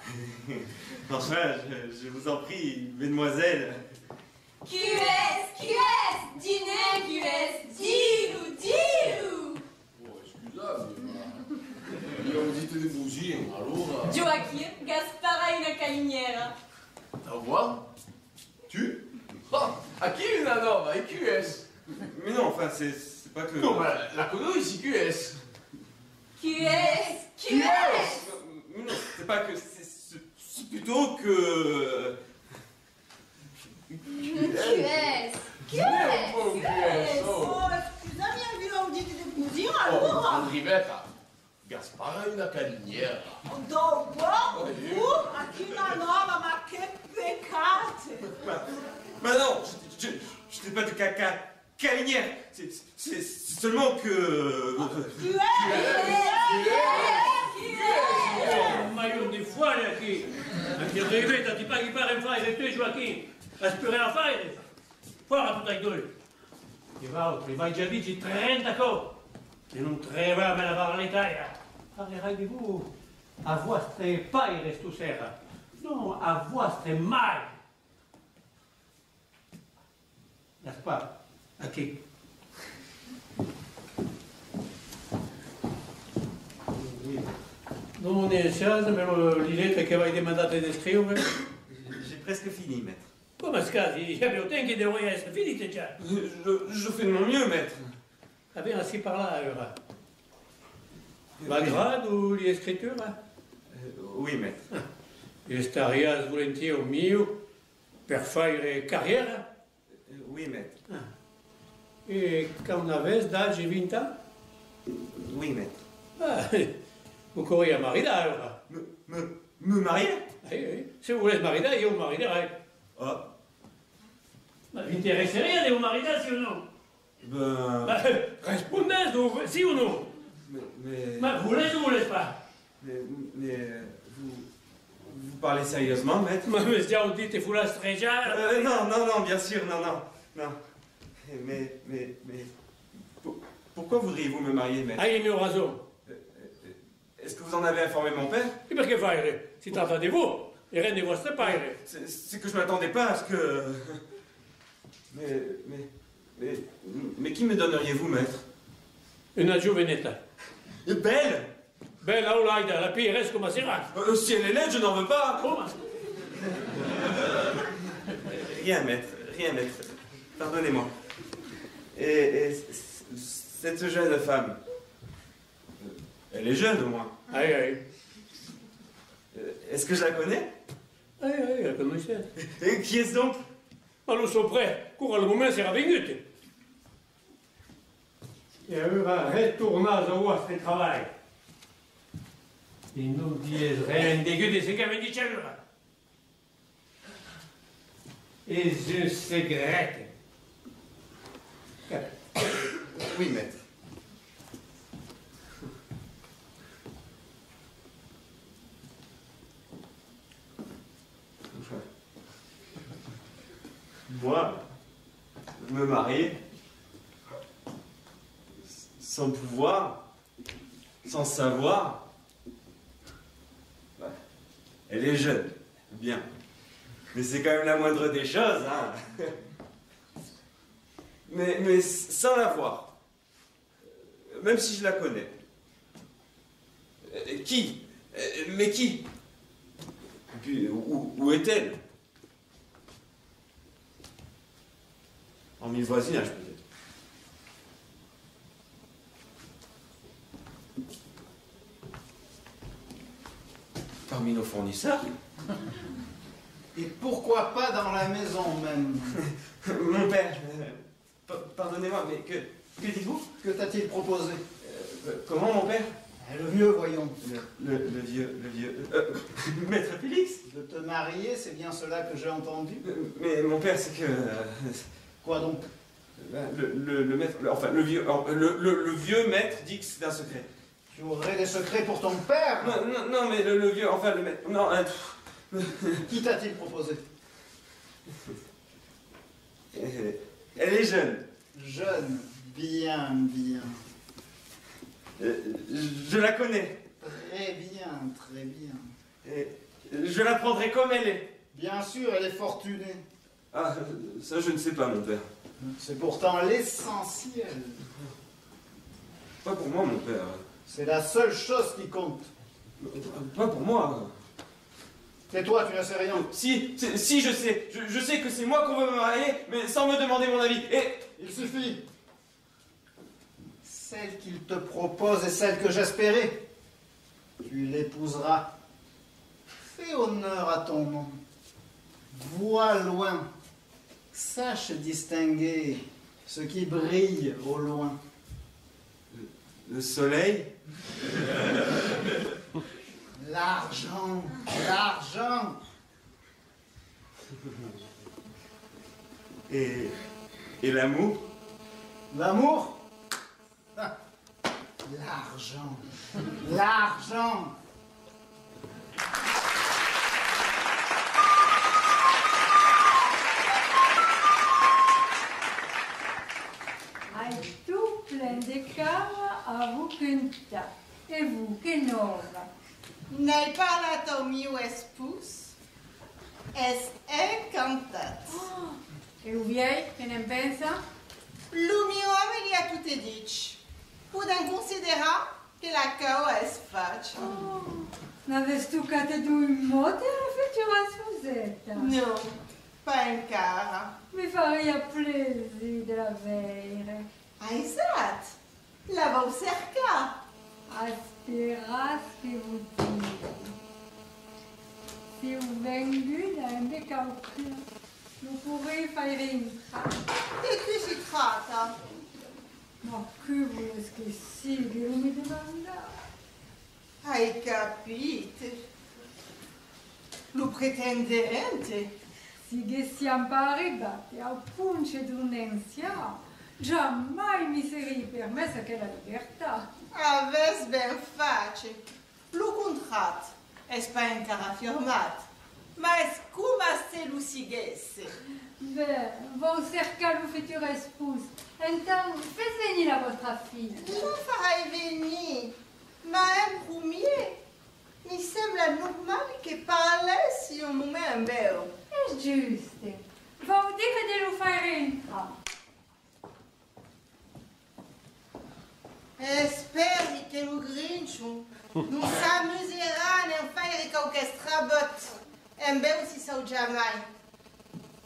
Enfin, je vous en prie, mesdemoiselles. QS? Dîner, QS? Dis-nous! Oh, scusate, ma abbiamo detto di fucile, allora... Joachim, Gaspard a une calinière. Au revoir. Tu? Ah, a chi una nova? È QS? Mais non, enfin, c'est pas que... No, ma la conosci QS? QS? Mais non, c'est pas que... C'est plutôt que... QS? Oh, QS, Oh, oh. scusami, abbiamo detto di così, Oh, allora. Enrivetta, Gaspare è una cariniera. Dopo, a chi una nova, ma che peccato. Mais non, je t'ai pas de calinière. C'est seulement que... Ma io di fuori qui. Anche rivetta, ti paghi per fare e tu Joachim. Aspirare a fare. Fuori tutto ai due. Ti vai già dici 30 co. E non treba me la barra l'Italia. Parlerai-vous a vostre paires stasera. Non a vostre mai. Gaspard, a chi? Non è scienza, me lo dite che vai demandate di scrivere? J'ai presque fini, maître. Come scasi? Abbiamo tempo di essere finite già. Je fais de mon mieux, maître. Abbiamo assis par là, allora. La grade ou l'escritura? Oui, maître. E starias volentieri mio per fare carriera? Oui, maître. E quand avesse d'âge 20 ans? Oui, maître. Ah, vous courriez à marida, allora. Me marier? Oui. Se vous voulez marida, io mariderai. Ah. Ma vi interesseria di un marida, sì o no? Rispondez, sì o no? Mais... Ma voulez ou voulez pas? Mais vous parlez sérieusement, maître? Ma stiamo dite fu la streggiata? Non, non, non, bien sûr, non, non, non. Mais... Pourquoi voudriez-vous me marier, maître? Hai il mio ragione. Est-ce que vous en avez informé mon père? E perché fare? Si tratta di voi, e rende vostre pare. C'est que je m'attendais pas à ce que... Mais qui me donneriez-vous, maître? Una giovenetta. Belle? Bella Olaida, la PRS come serata. Si elle est laide, je n'en veux pas. Come? Rien, maître, pardonnez-moi. Et cette jeune femme, elle est jeune au moins. Ai. Est-ce que je la connais? Ai, la conoscete. Et qui est-ce donc? Ma lo so pre, cura al momento era venuto. E allora ritornate a vostro lavoro. E non dies rien de gueux de ce che mi dice allora. Et je secrète. Oui, maître. Moi, me marier, sans pouvoir, sans savoir. Elle est jeune, bien. Mais c'est quand même la moindre des choses, hein. Mais sans la voir, même si je la connais. Qui? Mais qui? Et puis, où est-elle? En mille voisinage, peut-être. fournisseur. Et pourquoi pas dans la maison même? Mon père, pardonnez-moi, mais que dites-vous? Que t'a-t-il proposé? Comment, mon père? Le vieux, voyons. Le vieux... Maître Félix? De te marier, c'est bien cela que j'ai entendu. Mais mon père, c'est que... Quoi donc? Le maître... Enfin, le vieux maître dit que c'est un secret. Tu aurais des secrets pour ton père? Non, mais le vieux... Enfin, le maître... Non, Qui t'a-t-il proposé? Elle est jeune. Jeune, bien. Je la connais. Très bien. Et je la prendrai comme elle est. Bien sûr, elle est fortunée. Ah, ça je ne sais pas, mon père. C'est pourtant l'essentiel. Pas pour moi, mon père. C'est la seule chose qui compte. Pas pour moi. Tais-toi, tu ne sais rien. Si, je sais. Je sais que c'est moi qu'on veut me marier, mais sans me demander mon avis. Et... Il suffit. Celle qu'il te propose est celle que j'espérais. Tu l'épouseras. Fais honneur à ton nom. Vois loin. Sache distinguer ce qui brille au loin. Le soleil? L'argent. Et l'amour? L'amour? L'argent. Hai tu plein de cava a vous cânta. E vous, che nova? N'hai parlato ao mio espus? Es encantat. E o viei, che ne pensa? Lo mio homem lhe a tutte dice. Podem considerar que la cau es faccia. N'avesse tu cate due mote a futura sposetta? No, pas encara. Mi faria plesir de la veire. Exato. La vau cercar. Aspiras que vous dites. Si vous vengu da un becaucchio, non pourrei fare entrar. De que si trata? Ma che volessi che sigui, non mi domandare. Hai capito? Lo pretendente? Si che siamo arrivati al punto di un'anziana, jamais mi sarei permessa che la libertà. Aves ben face. Lo contrat es pas encara firmat. Mas come se lo siguesse? Beh, vou cercar o futuro esposo. Então, faites venir la vostra fille. Non farai venir. Ma un premier. Mi sembra normal che parlasse un momento vero. É justo. Vou dire de lo fare entrar. Esperi che lo grincio non s'amuserà nel fare qualche strabot. E bem si sa jamais.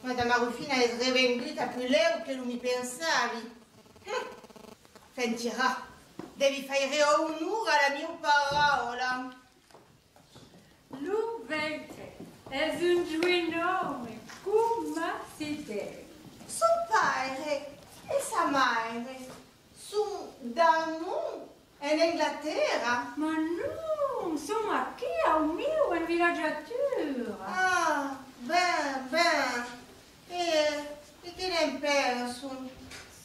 Madame Arufina è revenduta più leu che non mi pensavi. Sentirà, devi fare onore alla mia parola. Lo ventre è un giuinome, come si deve. Suo padre e sua madre sono da noi in Inghilterra. Ma non, sono qui al mio in villeggiatura. Ah, ben. E che ne penso?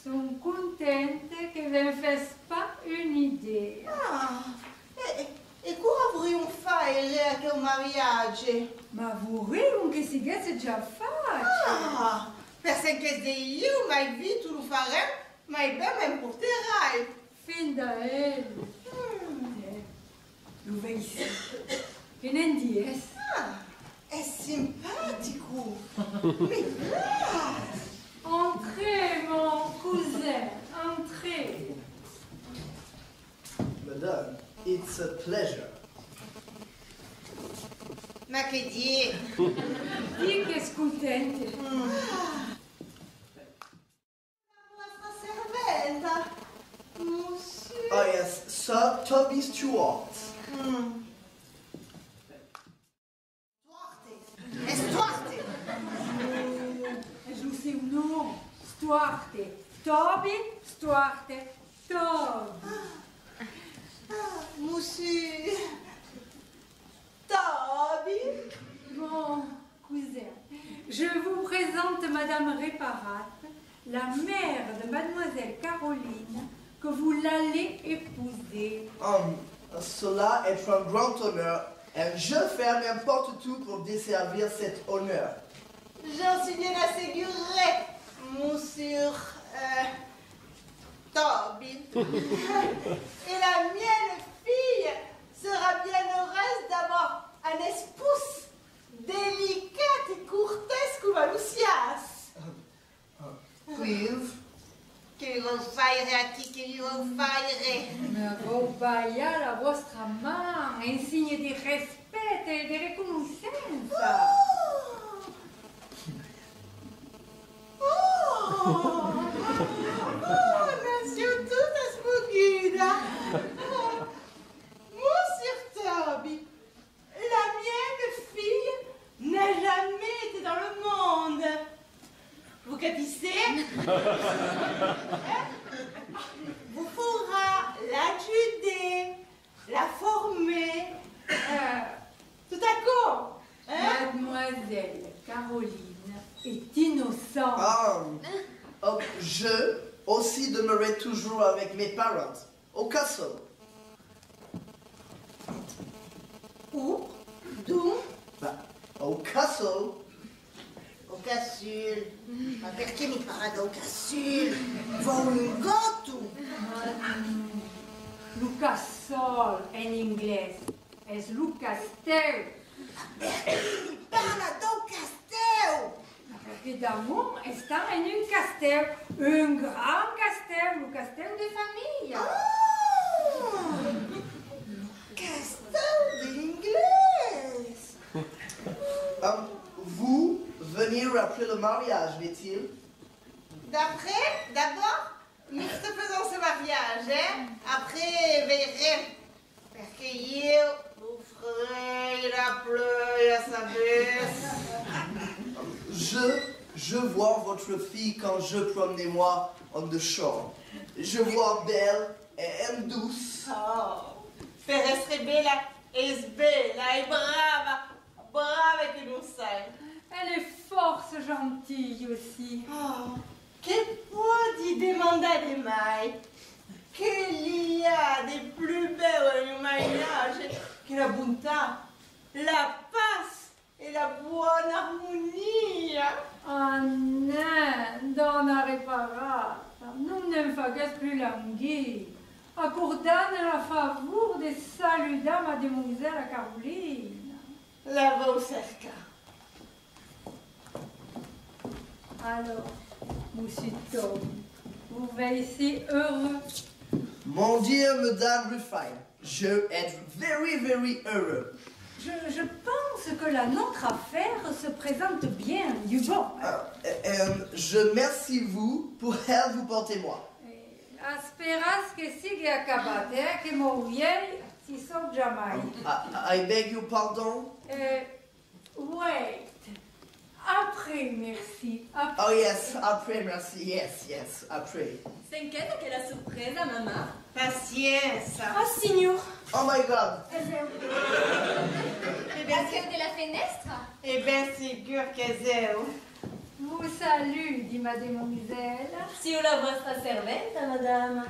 Sono contenta che vi fes pas un'idea. Ah, e come avremmo fatto quel mariage? Ma vorremmo che si fosse già fatto. Ah, perché se io mai visto lo faremo, mai ben mi porterai. Fin da elle. Lo vedi ici. Che ne dici? Ah, è simpatico. Mi piace. Entrez, mon cousin, entrez. Madame, it's a pleasure. Ma che dire? Di che scutente. La vostra serventa. Monsieur. Oh yes, Sir Toby Stewart. Stuarte, Toby, Stuarte, Toby. Monsieur Toby. Mon cousin, je vous présente Madame Réparate, la mère de Mademoiselle Caroline, que vous l'allez épouser. Cela est un grand honneur et je fais n'importe tout pour desservir cet honneur. J'en suis bien assuré, monsieur Toby. Et la mienne fille sera bien heureuse d'avoir un épouse délicate et courtesse comme Lucias. Please. Che lo fare a chi che lo fare. Robaia la vostra mano in segno di rispetto e di riconoscenza. Monsieur tout a smoguida. Monsieur Toby, la mienne fille n'a jamais été dans le monde. Vous catissez? Vous pourra l'adjuder, la former, tout à coup. Mademoiselle Caroline est innocente. Je aussi demeurerai toujours avec mes parents, au castle. Où? D'où? Au castle. Au cassul. Ma perché mi parla au cassul? Vou un gatto. Lucasol in inglese è Lucastel. Mi parla do castel. Perché d'amour sta in un castel, un grand castel, un castel de famille. Castel d'inglese. Vous venir après le mariage, n'est-il? D'abord, nous te faisons ce mariage, hein? Après, verrez. Parce que io offrirai la pleuille à sa baisse. Je vois votre fille quand je promenais moi on the shore. Je vois belle et douce. Oh, per essere bella e sbella e brava che non sai. Elle est fort gentille aussi. Oh, che può di demandare mai? Che il y a di più bello in un mariage che la bontà, la pace e la buona armonia. Ah non, donna Réparata, non ne fagas plus languir. Accordane la favor de saluda Mademoiselle Caroline. La vau cerca. Alors, monsieur Tom, vous ici heureux? Mon Dieu, Madame Ruffine, je suis very, very heureux. Je pense que la notre affaire se présente bien, du bon. Je remercie vous pour elle vous porter moi. Esperas que sigue acabate, que moriei si so jamais. I beg your pardon? Wait. Après, merci. Après. Oh yes, après, merci. Yes, après. S'inquiète che la sorpresa, mamma? Pazienza. Oh, signor. Oh my God. Parce que de la fenestra. Eh bien, sûr que c'est. Vous salue, dit mademoiselle. Si la vostra serventa, madame.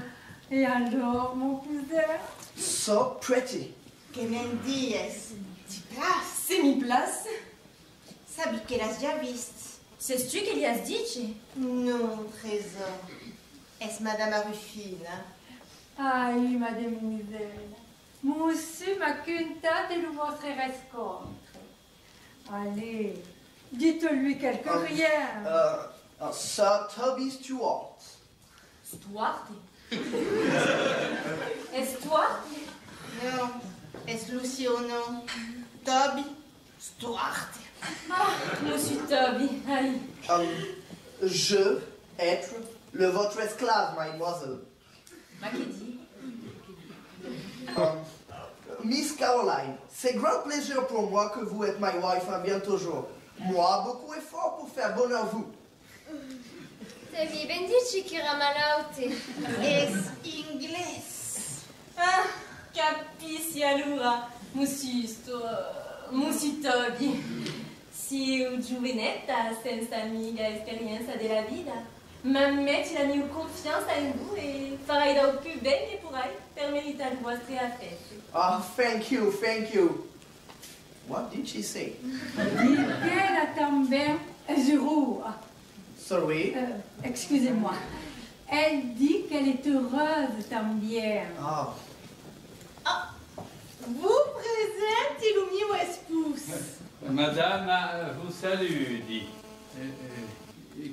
Et alors, mon cousin? So pretty. Que me dies? Ti place? Se mi place? Sabi che l'has già vist? Sais-tu che gli has dice? Non, trésor. Est Madame Arufine? Ai, mademoiselle. Monsieur m'a conté de votre rencontre. Allez, dites-lui quelque rien. Sir Toby Stuart. Stuart? Stuart? Non, est Lucio, non. Toby Stuart. Ah, monsieur Toby, aïe. Je être votre esclave, mademoiselle. Ma che dit? Miss Caroline, c'est grand plaisir pour moi que vous êtes ma wife à bien toujours. Moi, beaucoup effort pour faire bonheur vous. Devi ben dirci che era malaute. Es inglés. Ah, capisci allora, Mussi Toby. Si un giovinetta senza amica esperienza della vita, ma metti la mia confianza in voi e farai del più bene per meritare le vostre affetti. Ah, thank you, thank you. What did she say? Dit qu'elle attend bien Zuru. Sorry? Excusez-moi. Elle dit qu'elle est heureuse tant bien. Ah. Vous présente il mio esposo. Madame vous salue, dit.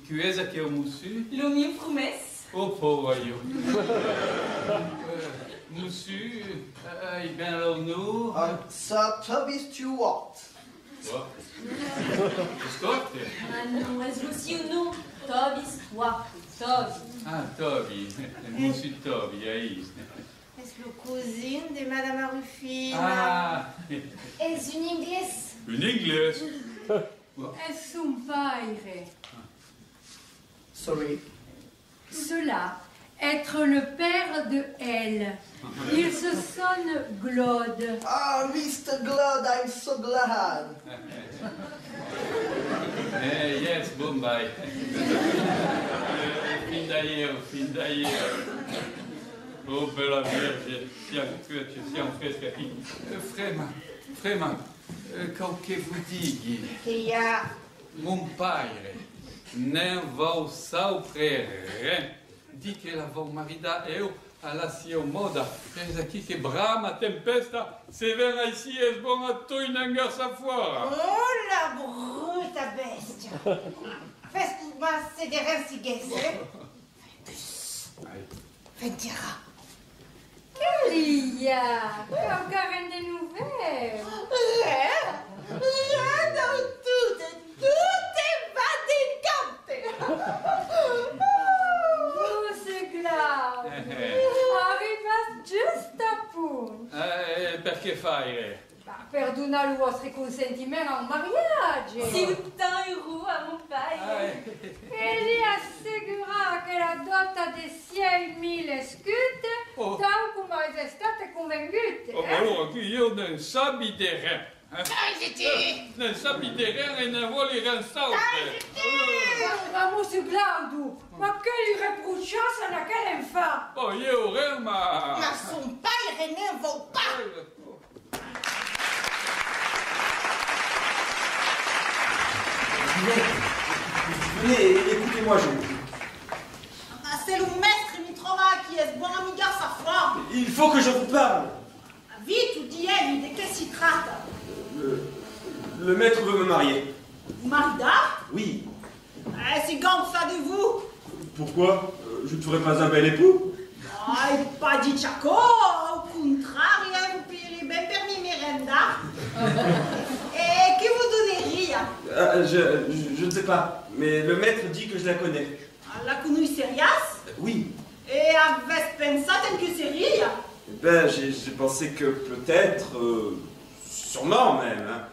Qui est-ce qui est au moussu? Le mio promesse. Oh, pauvre io. Moussu, bien alors nous. Sir Toby Stewart. Quoi? Scott? Ah non, est-ce aussi ou non? Toby Stewart. Toby. Ah, Toby. Moussu Toby, aí. Es le cousin de Madame Arufina. Ah! Es une inglese. Une anglaise. Elles sont paires. Sorry. Cela, être le père de elle. Il se sonne Glode. Ah, Mr. Glad, I'm so glad. Yes, Bombay. Fin d'ailleurs. Oh, bella Vierge, siamo freschi. Frema, quel che vous dighi, Che ha mon padre non va saprire, di che la vou marida eu alla sua moda, pensa aqui que brama tempesta, se verrà ici es bon a tu inanga sa fuora. Oh, la bruta bestia. Fes ma sedere sigese. Fentira. Qu'il y a encore une des nouvelles. Rien dans tout est vadicante. Oh, c'est clair. Arriva giusto a punto. Perché fare? Perdona il vostro consentimento a un mariage. Si autant heureux à mon père. E gli assicura che la dot di 6.000 scute, tant come è state convenute. Allora, qui io non s'abiterei. Non s'abiterei e non vuole restare. Ma monsieur Claudio, ma che gli reprochasse a quel enfant? Oh, io ma... Ma son père ne vaut pas. Venez, écoutez-moi, C'est le maître Mitrova qui est bon amiga sa foi. Il faut que je vous parle. Vite ou diemi, de qu'est-ce qu'il traite? Le maître veut me marier. Marida? Oui. C'est comme ça de vous. Pourquoi? Je ne ferai pas un bel époux? Ah, pas dit Chaco, au contraire, vous payerez bien permis merenda. Et que vous donneriez? Je ne sais pas, mais le maître dit que je la connais. La connu serias? Oui. Et avez pensato que seria? Ben, j'ai pensé que peut-être, sûrement même, hein,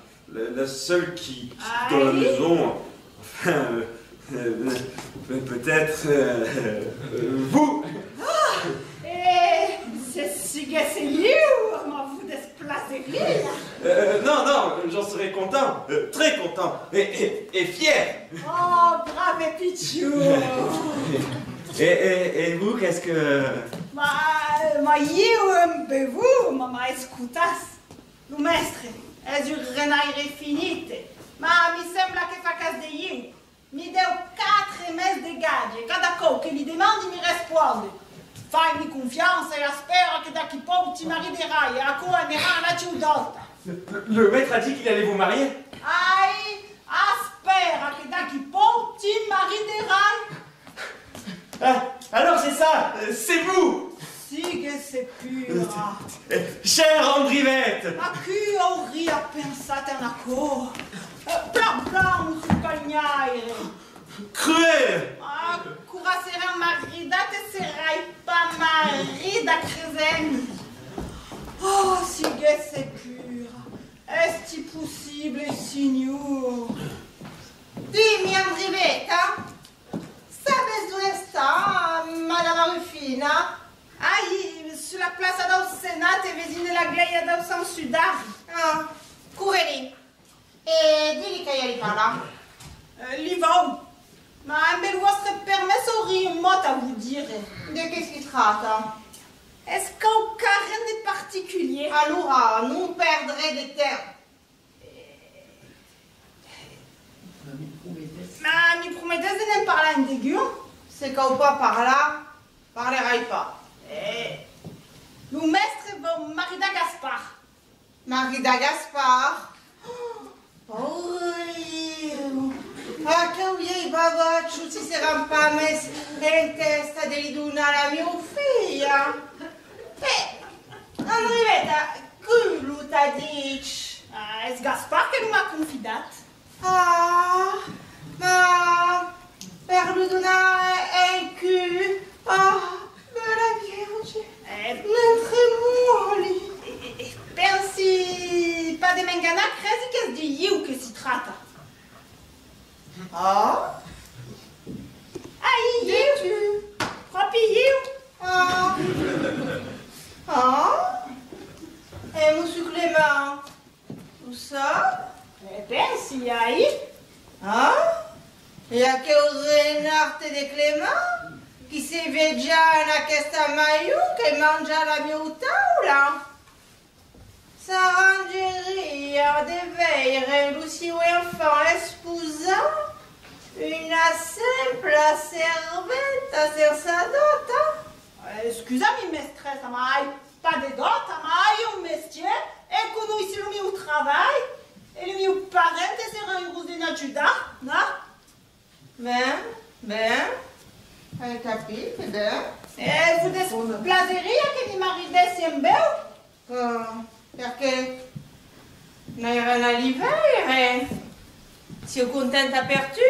la seule qui dans la maison, enfin, peut-être vous. Et c'est si que c'est libre, mais vous déplaceriez? Non, j'en serais content, très content, et fier. Oh, brave Pichou! Et vous, qu'est-ce que... Ma io vous, ma escutas. Le mestre, è un renaire finite, ma mi sembra che fa cas de io. Mi deu 4 mesi de gage, cada co che gli demandi mi risponde. Fai-mi confianza e spero che da chi poco ti mariderai e a co andrà la ciudota. Le maître a dit qu'il allait vous marier? Ai, spera che da chi poco ti mariderai. Ah, alors c'est ça, c'est vous! Si che c'est pure. Chère Andrivette! Ma qui avrei pensato a una cosa? Plan sul calniere. Cruel! Ah, cura sarà marida te sarai pas marida cresen. Oh, si che c'est pure. Est-ce possible, signor? Dimmi, Andrivetta, lei da San Sudari. Ah, cureli. E digli che io li parla. Li vau. Ma un bel vostro permesso rimot à vous dire. De che si tratta? Est-ce qu'aucun rien de particulier? Allora, non perdere di tempo. Ma mi promettez de ne parler un dégueu? Se che ho pas parla, parlerai pas. Le maître va Marida Gaspard. Marida Gaspard? Poverino. Ah, che io babaccio si saranno pas messi in testa di donare a mia figlia. Andriveta, che lui t'ha dice? Est-ce Gaspard che m'a confidat? Ah, ma per lui donare un cul. Ah, bella Virgine. Mentre muoli. Pensi pas de mengana crezi che di io che si tratta. Ah? Ai, io? Proprio io? Ah? Ah? E Monsieur Clément? Où ça? Pensi, ai? Ah? E a che renarte de Clément? Chi si vede già in questa maiù che mangia la mia tavola? S'arrangeria de veire Lucie enfant l'esposa una simple servetta senza dota. Scusami, maîtresse, ma pas de dot, ma un métier, et que nous ici le mio travail, et le mio parente sera une rose de nature, non? Ben, hai capito, ben? E vous desplaceria che mi maridessi in bel? Perché non era una livere. Sei contenta per tu?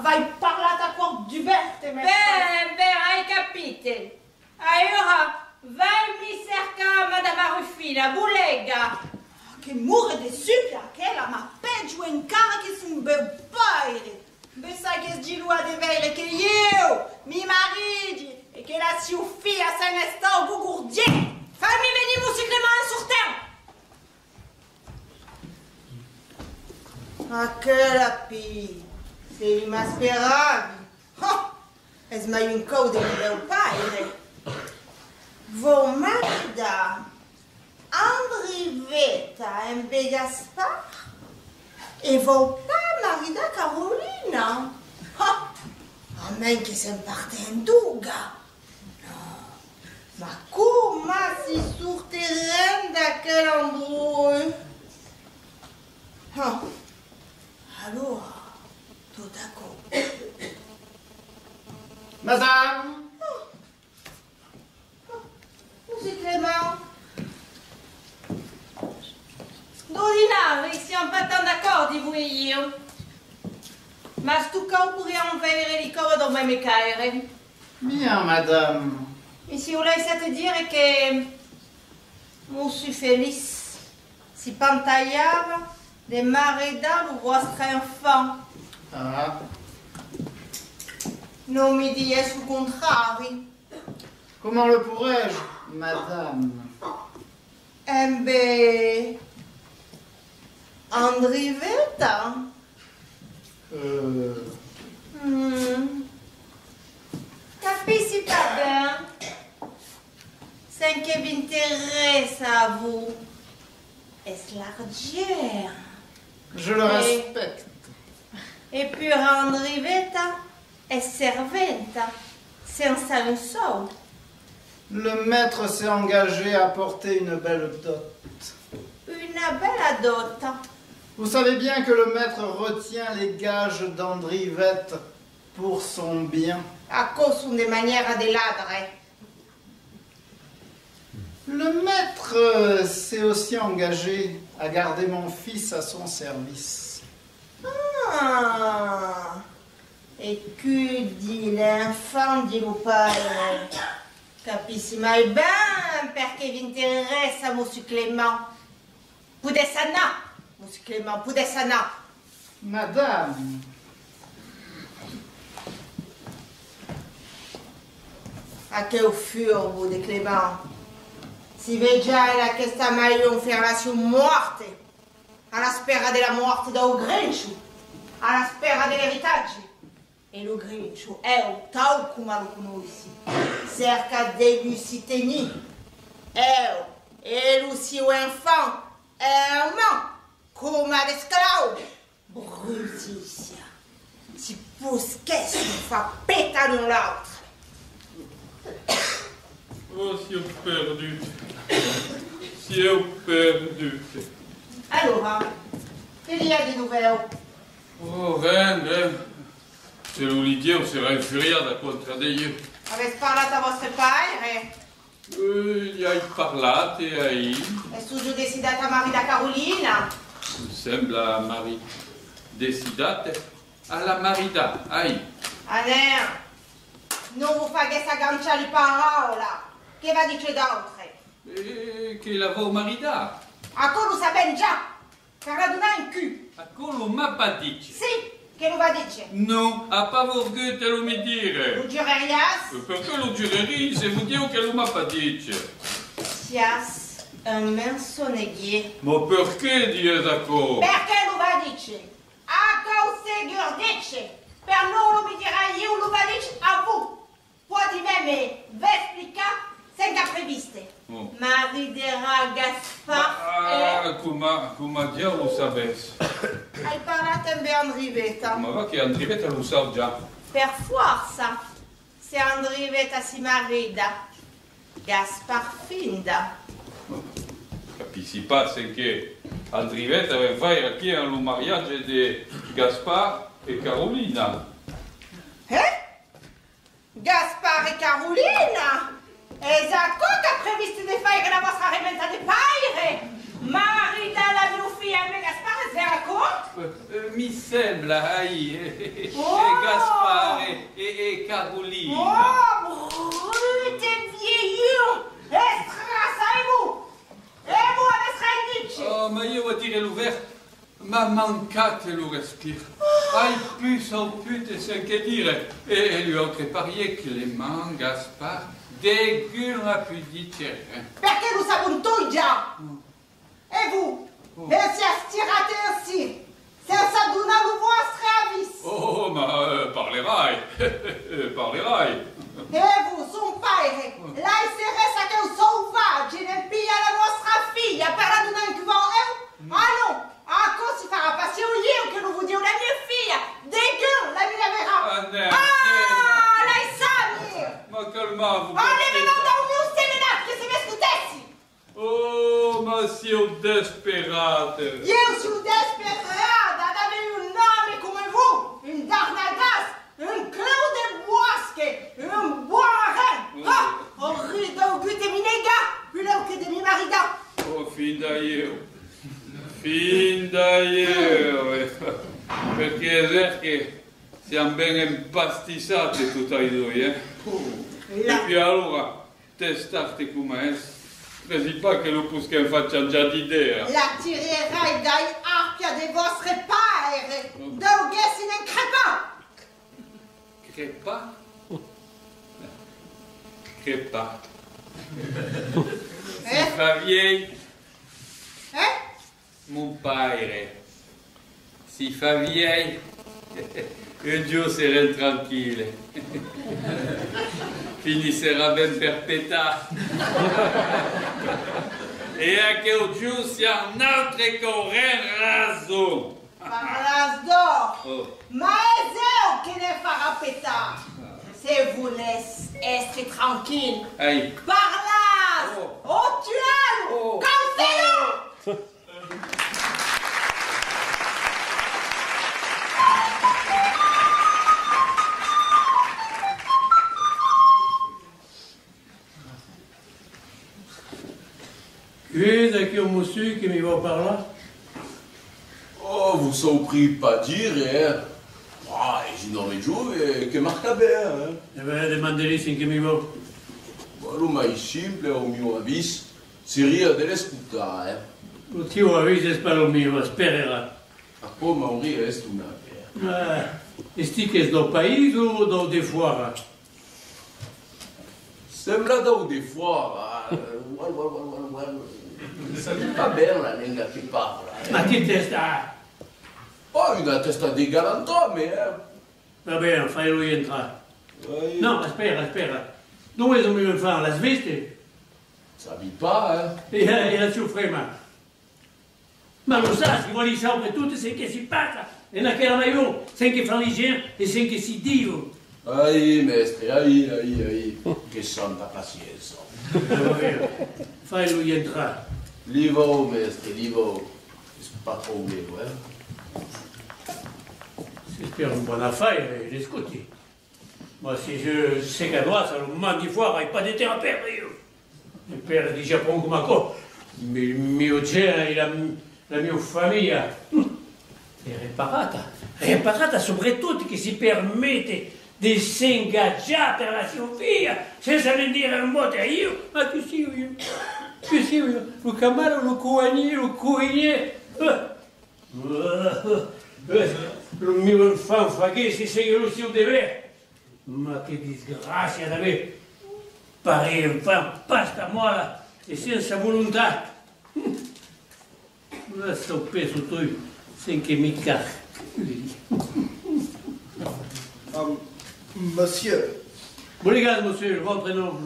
Vai parlata qua di verte, Ben, hai capito. Allora, vai mi cerca Madame Rufina, bulega. Che muore de supia, che la ma peggio in cara che son bel paire. Beh, sai che sgilua de veire che io mi maridi e che la sua figlia se ne sta gugurdier. Fammi venire Monsieur Clément sur terre. Ma che la pì, sei masperavi. Oh, es mai un code di mio padre. Vo Marida, Andriveta e Be Gaspard, e vo pas Marida Carolina. Oh, amen che se parte in duga. Ma come si sortiranno da quell'embrouille? Oh. Allora, tout d'accord. Madame? Monsieur Clément? D'ordinaire, siamo pas tant d'accord, di voi e io. Ma sto cas pourriamo avere le cose da me caere. Bien, madame. E si volesse te dire che Monsieur Félix si pantaiava de Marida le vostro enfant. Ah, Non mi dire sul contrario. comment le pourrais-je, madame? Beh, Andriveta? Capisci pas bien? C'est que m'intéresse à vous. Est-ce l'argent? Je le respecte. Et puis Andriveta è serventa, senza un sol. Le maître s'est engagé à porter une belle dot. Una bella dot. Vous savez bien que le maître retient les gages d'Andrivette pour son bien. A cause de maniera di ladre. Le maître s'est aussi engagé à garder mon fils à son service. Ah, e che di l'enfant di lo padre? Capisci mai ben perché vi interessa Monsieur Clément? Pudessana, Monsieur Clément, pudessana. Madame, A che furbo de Clément? Si vediai questa maionferrazione morte, alla spera della morte da Grincio, alla spera dell'eritaggio. E lo Grincio è tal come lo conosci, cerca de lui si tenir. E lui si o enfant, è un man, come l'esclave. Brutissima, si pusquesse, fa pétale l'un l'autre. Oh, si ho perdu. Si ho perdu. Allora, il y a des nouvelles? Oh, rien. Se l'Olidier sarà infuriata contro di io. Avete parlato a vostro padre? Gli hai parlato aí. È tu decidata a marito da Carolina? Mi sembra decidata alla marita, aí. Allora, non vi fate questa gancia di parola. Che va dice d'altre? Che l'avevo marita. A quello sa ben già. Che raduna in cul. A quello m'ha pas dit. Sì, che lo va dice? Non, a pas volgu te lo mi dire. Lo giurerias? Perché lo giurerei se vous dico che lo m'ha pas dit? Sias un mensonnier. Ma perché dire d'accordo? Perché lo va dice? A causa dice. Per non lo mi dirà io lo va dice a voi. Può di me vi explica senza previste. Oh. Maridera Gaspar Come diavolo sapessi? hai parlato in Andriveta. Ma va che Andriveta lo sa già. Per forza, se Andriveta si marida, Gaspar finda. Capisci pas che Andriveta va fare qui al mariage di Gaspar e Carolina. Gaspar e Carolina? Esatto, che ha previsto di fare la vostra riventa di padre. Marida la mia figlia e Gaspar è vero? Mi sembra, aí, Oh! Gaspar e Carolina. Oh, brute vieillot! Estrasai-vous! E voi avete dice? Oh, ma io vuol dire l'ouvert, ma mancate lo respiro. Hai pu salpute sen che dire. E lui ho parié Clément, Gaspar, dégueu a pu dire. Perché lo saputo già? E voi? E si astirate ainsi, senza donare il vostro avviso. Oh, ma parlerai, parlerai. E voi, son padre, lei interessa che un selvagge ne piglia la vostra figlia per la donare in cuore? Ah no! Ah, cosa si farà? Parce io che non vuol dire la mia figlia! Dégueu, la mia verrà! Ah, lei sa, mia! Ma calmavo. Ah, ne venons da un mio seminato che se mi ascoltessi! Oh, ma siamo desperate. Io sono desperata ad avere un nome come voi! Un Darnadas! Un Claude Bosche! Un buon re! Ah, orrido auguste mi nega! Più che di mia marida! Oh, fin da io. Fin da ieri, perché è vero che siamo ben impastissati tutti e due, E poi allora, testate come è, credi pas che lo possiamo fare già d'idea. La tirerai dai arpia dei vostri padri, da che si ne crepa! Crepa? Crepa. Si fa vieille. Mon padre, si fa vieille, un giorno sarà tranquille, finirà ben perpéta. E anche un giorno sia un altro corrent raso. Parlas d'or, Oh. ma è Zéo che ne farà pétard. Se vous laisse être tranquille. Aïe. Parlas! Oh, tu aimes! Oh. Cancelo! Qui est un monsieur qui me va par là? Oh, vous sont pris pas dire, hein. Ah, e ci non giove che marca bene, hein. Eh bien, demandez-lui si mi va. Ma lo mai simple, au mio avviso, seria dell'ascoltare, eh. Il tuo avviso è per il mio, spererà. A come un resta una per. Esti che è del paese o del fuori? Sembra da un di fuori, guarda. Saluta bene la lingua che parla. Ma che testa? Oh, una testa di galantuomi, Va bene, fallo rientrare. No, aspetta. Dove sono venuto a fare? La Svezia? Sabi pas, E la ciufrema? Ma lo sa, si vuole sapere tutto ce che si passa. E naquela maior, sem che fanno l'hygiene e sem che si dico. Ai, mestre, ai. Che santa pazienza. Va bene, fallo rientrare. Livo, mestre, livo. C'est pas trop mio, J'espère une bonne affaire, les scoutis. Moi, si je sais qu'à droite, ça le moment d'y voir, il n'y a pas de terre à perdre. Le père du Japon comme encore. Mais mio genere, la mia famiglia. È reparata soprattutto che si permette di si ingaggiare per la sua figlia senza vendere il moto io. Ma che sia io? Lo camaro, lo cuoinier. Il mio infame faghe si segue lo suo dovere. Ma che disgrazia d'avere pare infame pasta mola e senza volontà. Lascia un peso tu senza mi calcoli. Monsieur. Obrigado, monsieur. Votre nom.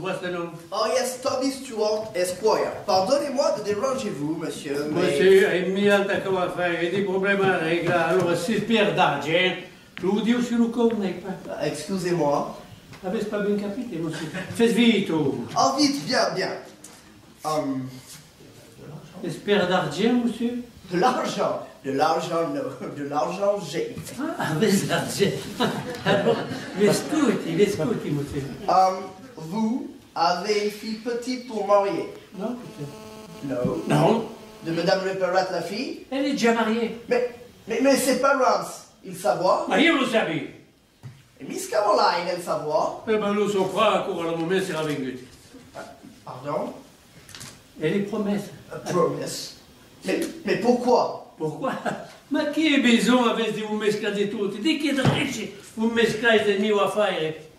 Oh yes, Tommy Stewart, Esquire. Pardonnez-moi de déranger vous, monsieur, mais... Monsieur, è mia alta come affare, dei problemi a reglare. Allora, si perde d'argent. Je vous dis aussi le connais pas. Excusez-moi. Avete pas bien capito, monsieur? Faites vite. Oh, vite, bien. Espère d'argent, monsieur? De l'argent, non. De l'argent, j'ai. Ah, avete d'argent. Alors, vescuti, monsieur. Vous avez une fille petite pour marier? Non, Non. De Madame Reparat, la fille? Elle est déjà mariée. Mais c'est pas Rance. Il savoir? Ma io lo sapevo. Et Miss Caroline, elle savoir? Eh ben, lo sopra ancora al momento sarà venuto. Pardon? E le promesse. Promesse? Mais pourquoi? Pourquoi? Ma che bisogno avete di un mesclate tutti? Di che drecce un mesclate del mio affare?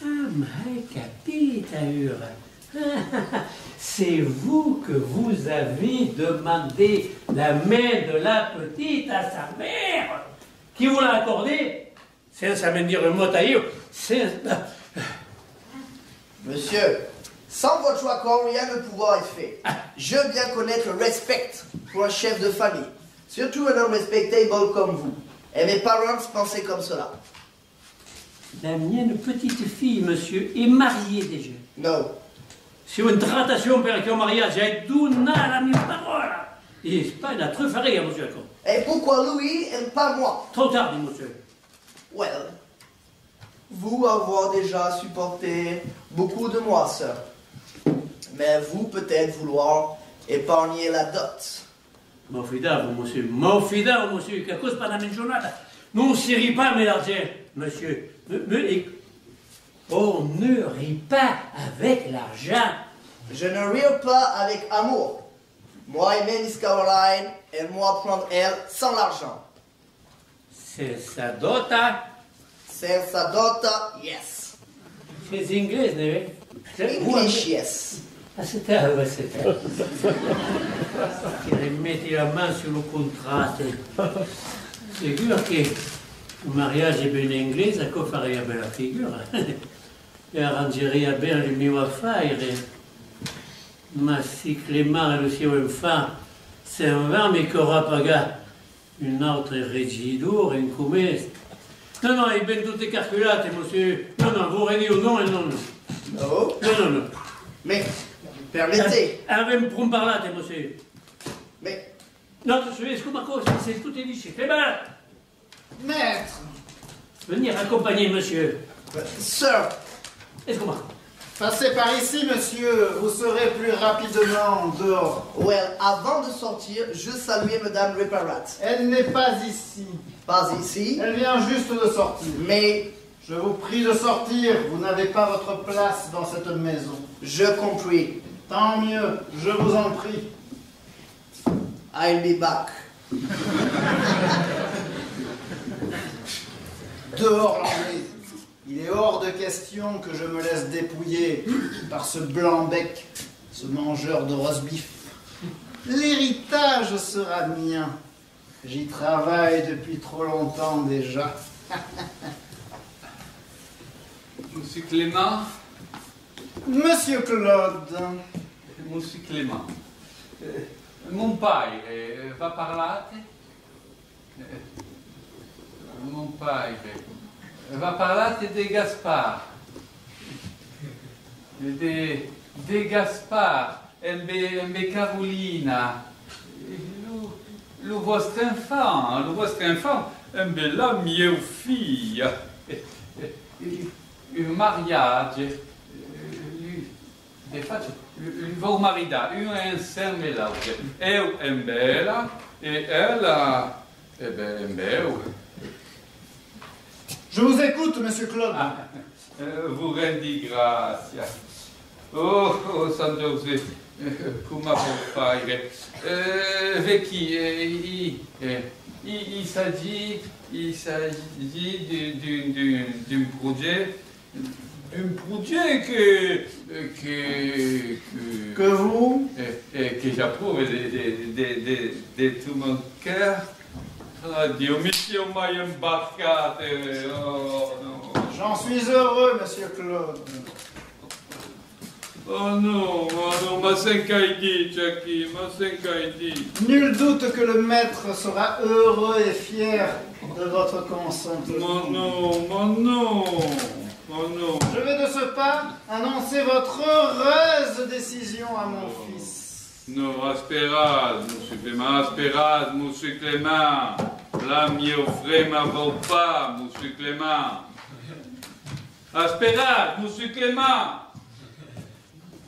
Ah, ma hai capito ora? C'est vous que vous avez demandé la main de la petite à sa mère, qui vous l'a accordée, senza me dire un mot à io, senza... Monsieur, sans votre accord, rien ne pourra être fait. Je veux bien connaître le respect pour un chef de famille, surtout un homme respectable comme vous. Et mes parents pensaient comme cela. La mienne petite fille, monsieur, est mariée déjà. Non. C'est une trattazione perché un mariage è donare la mia parola. E pas una trufferia, monsieur. Et pourquoi Louis et pas moi? Trop tard, monsieur. Well, vous avoir déjà supporté beaucoup de moi, sœur. Mais vous peut-être vouloir épargner la dot. M'en fidavo, monsieur, che cosa per la giornata? Non si rit pas, l'argent, monsieur. On ne rit pas avec l'argent. Je ne ris pas avec amour. Moi aimer Miss Caroline et moi prendre elle sans l'argent. C'est sa dota. C'est sa dota, yes. C'est inglese, English, yes. Ah, c'était. Che metti la main sur le contratto. Sicuro che un mariage ben inglese che farebbe bella figura. E arrangerebbe bene il mio affare. Ma si Clément e lo suo infant s'en va, mi corra pagare un altro regidore in commesso. Non, è ben tutte calcolate, monsieur. Non, vorrei dire no e non. No? No. Mais, permettez. Avem prum parlate, monsieur. Mais... No, scusa cosa, c'est tout est dit. Clément! Maître! Venir accompagner monsieur. Sir! Excuse-moi. Passez par ici, monsieur. Vous serez plus rapidement dehors. Well, avant de sortir, je saluais Madame Reparat. Elle n'est pas ici. Pas ici? Elle vient juste de sortir. Mais... Je vous prie de sortir. Vous n'avez pas votre place dans cette maison. Je compris. Tant mieux. Je vous en prie. I'll be back. Dehors l'anglais. Il est hors de question que je me laisse dépouiller par ce blanc-bec. ce mangeur de roast-beef. L'héritage sera mien. J'y travaille depuis trop longtemps déjà. Monsieur Clément? Monsieur Claude. Monsieur Clément. Mon père va parlare? Mon père va parlare de Gaspard. De Gaspard e Carolina. Le vostro enfant, la mia figlia. Un mariage. Il va maridare, un insieme l'altro. Eu è bella e ella è bella. Je vous écoute, monsieur Claude. Vous rendi grazie. Oh, San José, come può fare? Vecchi, il s'agit d'un projet. Un projet que vous que j'approuve de tout mon cœur. Oh Dio, mi sono mai imbarcato. Oh, no. J'en suis heureux, monsieur Claude. Oh non, ma s'inquiéter, Jackie, ma s'inquiéter. Nul doute que le maître sera heureux et fier de votre consentement. Non. Oh non. Je vais de ce pas annoncer votre heureuse décision à mon fils. Non, asperade, monsieur Clément. La mio frère va pas, monsieur Clément. Asperade, monsieur Clément.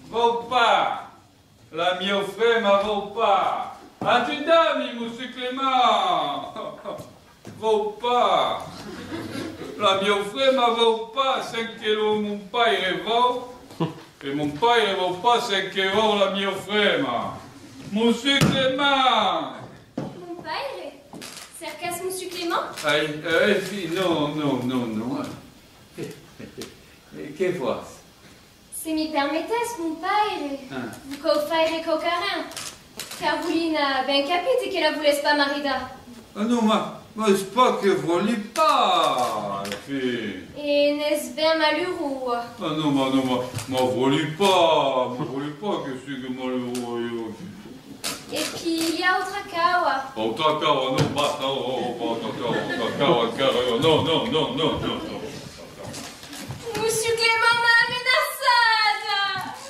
Va pas. La mio frère va pas. Attendez, monsieur Clément. Va pas. La mio frère ne va pas 5 kilos, mon père va. Et mon père ne va pas 5 kilos, la mio frère. Monsieur Clément. Mon père? Cercas, monsieur Clément? Non. Que vois? Se mi permettesse, mon père, vous co-faire cocarin. Carolina ben capite che la volesse pas marida. Ah non, mais c'est pas que vous ne pas, fille. Et n'est-ce bien malheureux? Ah non, ma voulez pas que c'est que malheureux. Et puis il y a autre cawa. Autre cawa, non, basta, non. Monsieur Clément m'a amenaçada.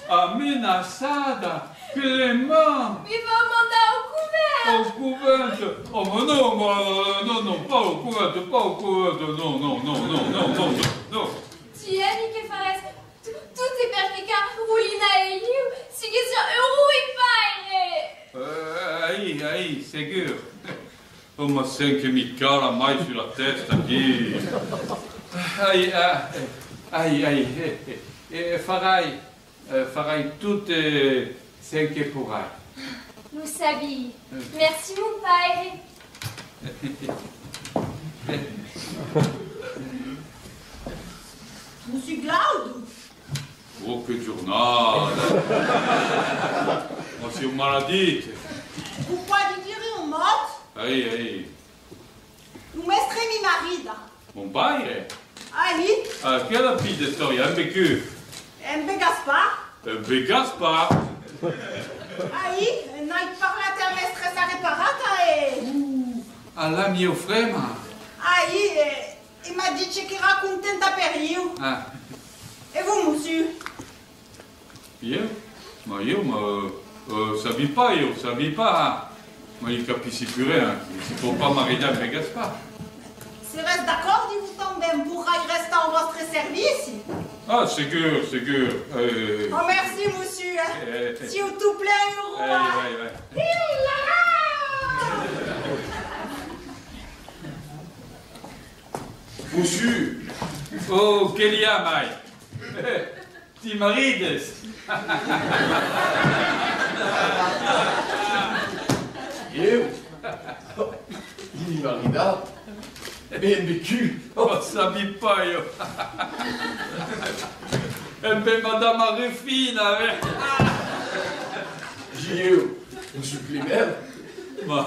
Amenaçada? Clément? Mi va mandar au couvent. Au couvent? Oh, mais non, pas au couvent, non. Tieni che fares tutti perché Carolina e io si che sono eroi pare. Aí, seguro. Uma sem que me cala mais sur la testa aqui. Farai tudo sem que pourrai. Nous savions. Merci mon père. Monsieur Claude? Oh, que giornata! Ma sei un maledetto! Pourquoi dire un mot? Aí. Nous mestrei mi marida. Mon père? Aí? Quella figlia storia, MBQ? MB Gaspard? MB Gaspard? Aí? Noi parla a mestre sa reparata e... Alla mio frère? Aí, il m'a dit che era contenta per io. E vous, monsieur? Io? Ma io savais pas. Ma io capissi più rien. Si può pas marier avec Gaspard. Si reste d'accord, dit vous tomber pourra y rester en votre service? Ah, sûr. Oh, merci, monsieur. S'il vous plaît, heureux. Ouais. Monsieur. Oh, che li ha mai? Ti marides? Eu? Il marida? BNBQ? Oh, sabi pas io. E beh, madame Arefina, Dio, monsieur Clément.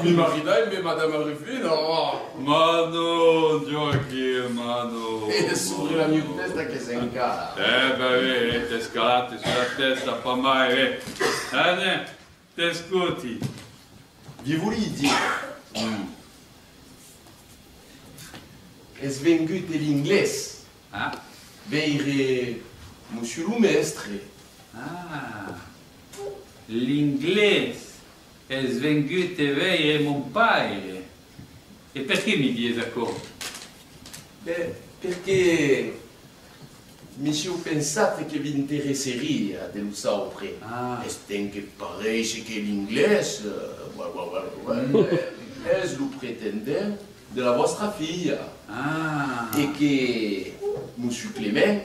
Mi marida e madame Rufino. Mano, Giochi, mano. E su la mia testa che si incala. Beh, te scalate sulla testa, fa mai, te scuti. Vi voulez dire? Es vengut l'ingles. Ah. Veire monsieur lo mestre. Ah. L'inglese è svenguto e veire mon padre. E perché mi dice così? Beh, perché monsieur pensate che vi interesseria dello sapere. Ah. Est che parece che l'inglese, es lo pretendent de la vostra figlia. Ah. E che monsieur Clément,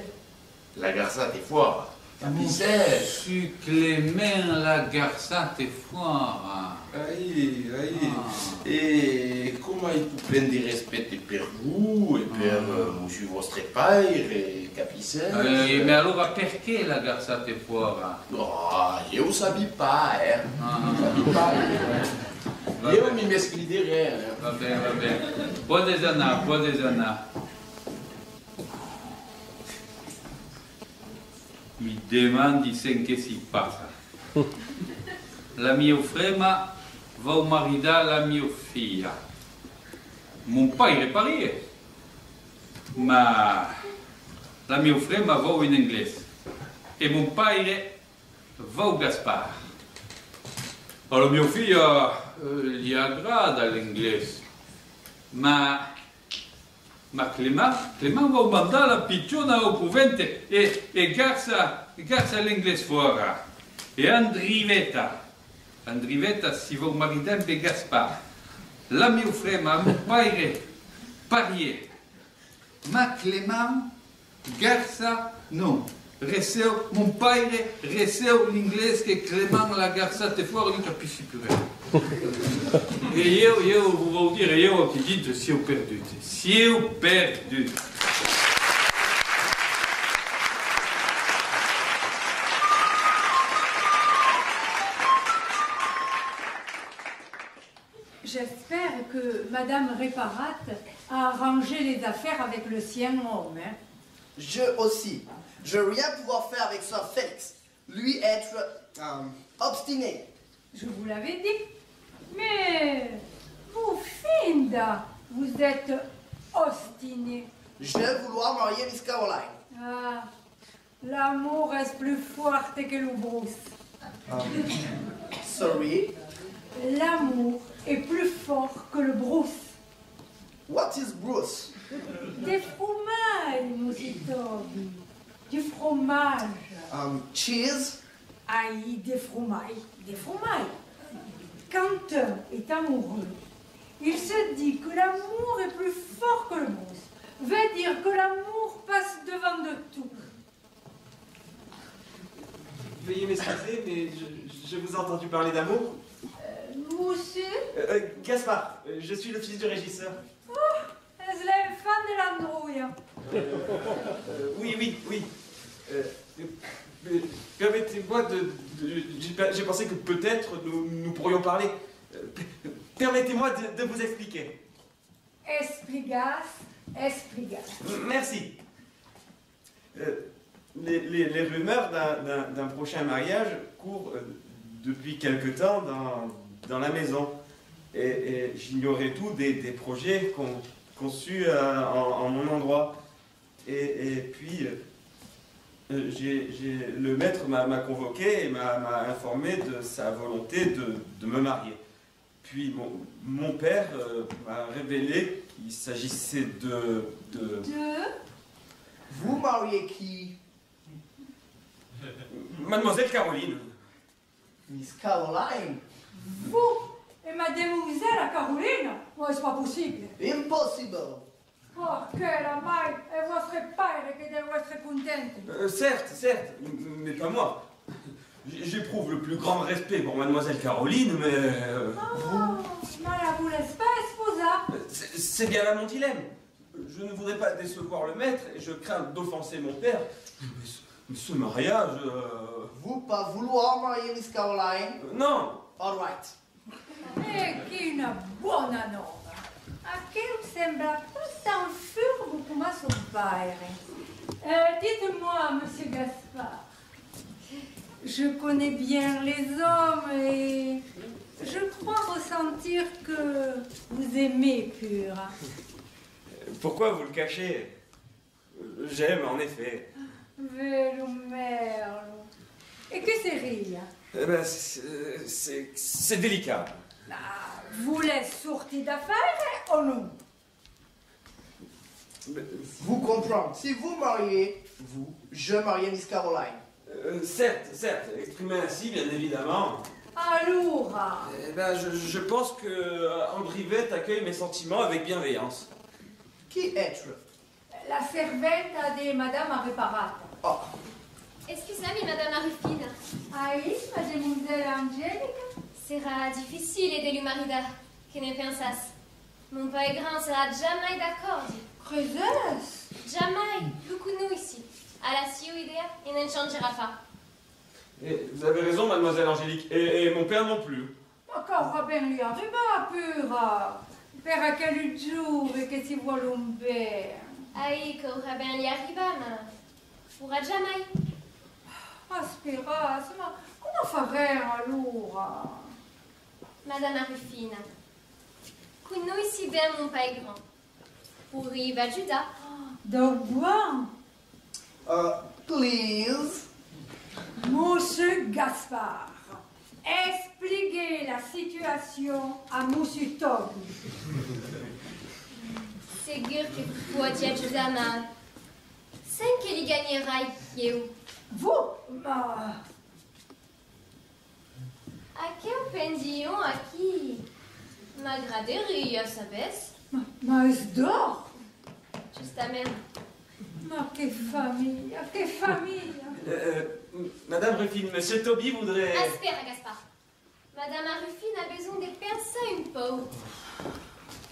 la garzate fuori. Capisce? Monsieur Clément la garzate fuori. Aí. E come tu prendi rispetto per voi e per monsieur vostro padre, capisce? Ma allora perché la garzate fuori? No, io sabi pas, Sabi pas. Io mi mescliderei. Va bene. Buon déjeuner. Mi demandi se che si passa. La mia frema va maridare la mia figlia. Mon padre parla, ma la mia frema va in inglese e mon padre va Gaspar. Alla mia figlia gli aggrada l'inglese, ma Clément va mandare la picciona al cuvente e garza l'inglese fuori. E Andrivetta si va maridare per Gaspar. La mia frema, mio padre, parier. Ma Clément, garza, non. Reseu, mon padre, reseu l'inglese che Clément la garzate fuori, non capisci più niente. E io volevo dire, io ti dico, siamo perduti. J'espère que Madame Réparat a arrangé les affaires avec le sien homme. Hein? Je aussi. Je veux rien pouvoir faire avec Sir Félix. Lui être obstiné. Je vous l'avais dit. Mais vous, Finda, vous êtes obstiné. Je veux vouloir marier Miss Caroline. Ah, l'amour reste plus fort que le brousse. Sorry. L'amour est plus fort que le brousse. What is Bruce? Des fromages, Moussitobi. Du fromage. Cheese? Aïe, des fromages. Des fromages. Quand un est amoureux, il se dit que l'amour est plus fort que le brousse. Veut dire que l'amour passe devant de tout. Veuillez m'excuser, mais je vous ai entendu parler d'amour. Monsieur? Gaspard, je suis le fils du régisseur. Oh, est-ce l'enfant de l'androuille? Oui. Permettez-moi j'ai pensé que peut-être nous pourrions parler. Permettez-moi de vous expliquer. Expligas. Merci. Les rumeurs d'un prochain mariage courent depuis quelque temps dans la maison. Et j'ignorais tout des projets conçus en mon endroit. Et puis, le maître m'a convoqué et m'a informé de sa volonté de me marier. Puis mon père m'a révélé qu'il s'agissait de... Vous mariez qui? Mademoiselle Caroline. Miss Caroline? Vous et mademoiselle Caroline? Oh, c'est pas possible. Impossible. Oh, quelle amaille! Et votre père qui doit être contente. Certes, mais pas moi. J'éprouve le plus grand respect pour Mademoiselle Caroline, mais... Mais la vous laisse pas esposa. C'est bien là mon dilemme. Je ne voudrais pas décevoir le maître et je crains d'offenser mon père. Mais ce mariage... Vous pas vouloir marier Miss Caroline? Non. All right. Che una buona nova! A che sembra tutto un furbo come suo padre. Dites-moi, monsieur Gaspard, je connais bien les hommes et je crois ressentir que vous aimez Pur. Pourquoi vous le cachez? J'aime, en effet. Vero merlo. Et que c'est rire? Eh ben, c'est délicat. Vous les sortez d'affaires ou non? Vous comprenez. Si vous mariez, je marie Miss Caroline. Certes, exprimé ainsi, bien évidemment. Alors? Eh ben, je pense que Andrivette accueille mes sentiments avec bienveillance. Qui êtes-vous? La servente de Madame Reparata. Oh. Scusami, Madame Arufina. Aí, Mademoiselle Angelica? Sarà difficile de Marida. Che ne pensas? Mon père grand sera jamais d'accord. Creusas? Jamais. Beaucoup ici. À la sio idea, il ne changera pas. Et vous avez raison, mademoiselle Angélique, et mon père non plus. Ma cosa ben lui arriva, Pura. Per aquel giù che si vuole un bene. Aí, que ora ben gli arriva, ma pourra jamais. Aspira, ma come faremo allora? Madame Arufina, con noi si ben mon père grand. Pour riva Judas. Donc, bon. Please. Monsieur Gaspard, expliquez la situation à Monsieur Toby. C'est sûr que vous pouvez ajouter à ma... 5 qu'il gagnera, Yéou. Vous? Bah... A quel pendion aqui? Ma graderie, sabes? Mas d'or? Justamente. Ma che famiglia, che famiglia! Madame Ruffin, Monsieur Toby voudrait... Aspera, Gaspard. Madame Arufine a besoin de penser un peu.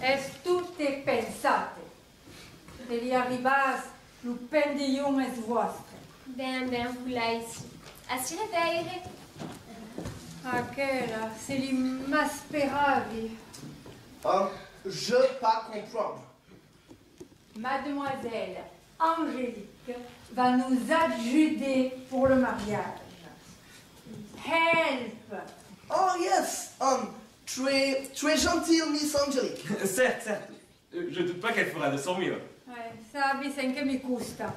Es tutte pensate. Se gli arrivas, lo pendion es vostre. Ben, vous là ici. Assurez d'aérer. Aquella, c'est li m'asperavi. Je pas comprendre. Mademoiselle Angélique va nous adjuder pour le mariage. Help! Oh yes, très gentille Miss Angelique. Certes. Je doute pas qu'elle fera de son mieux. Ouais, sabe sen che mi costa.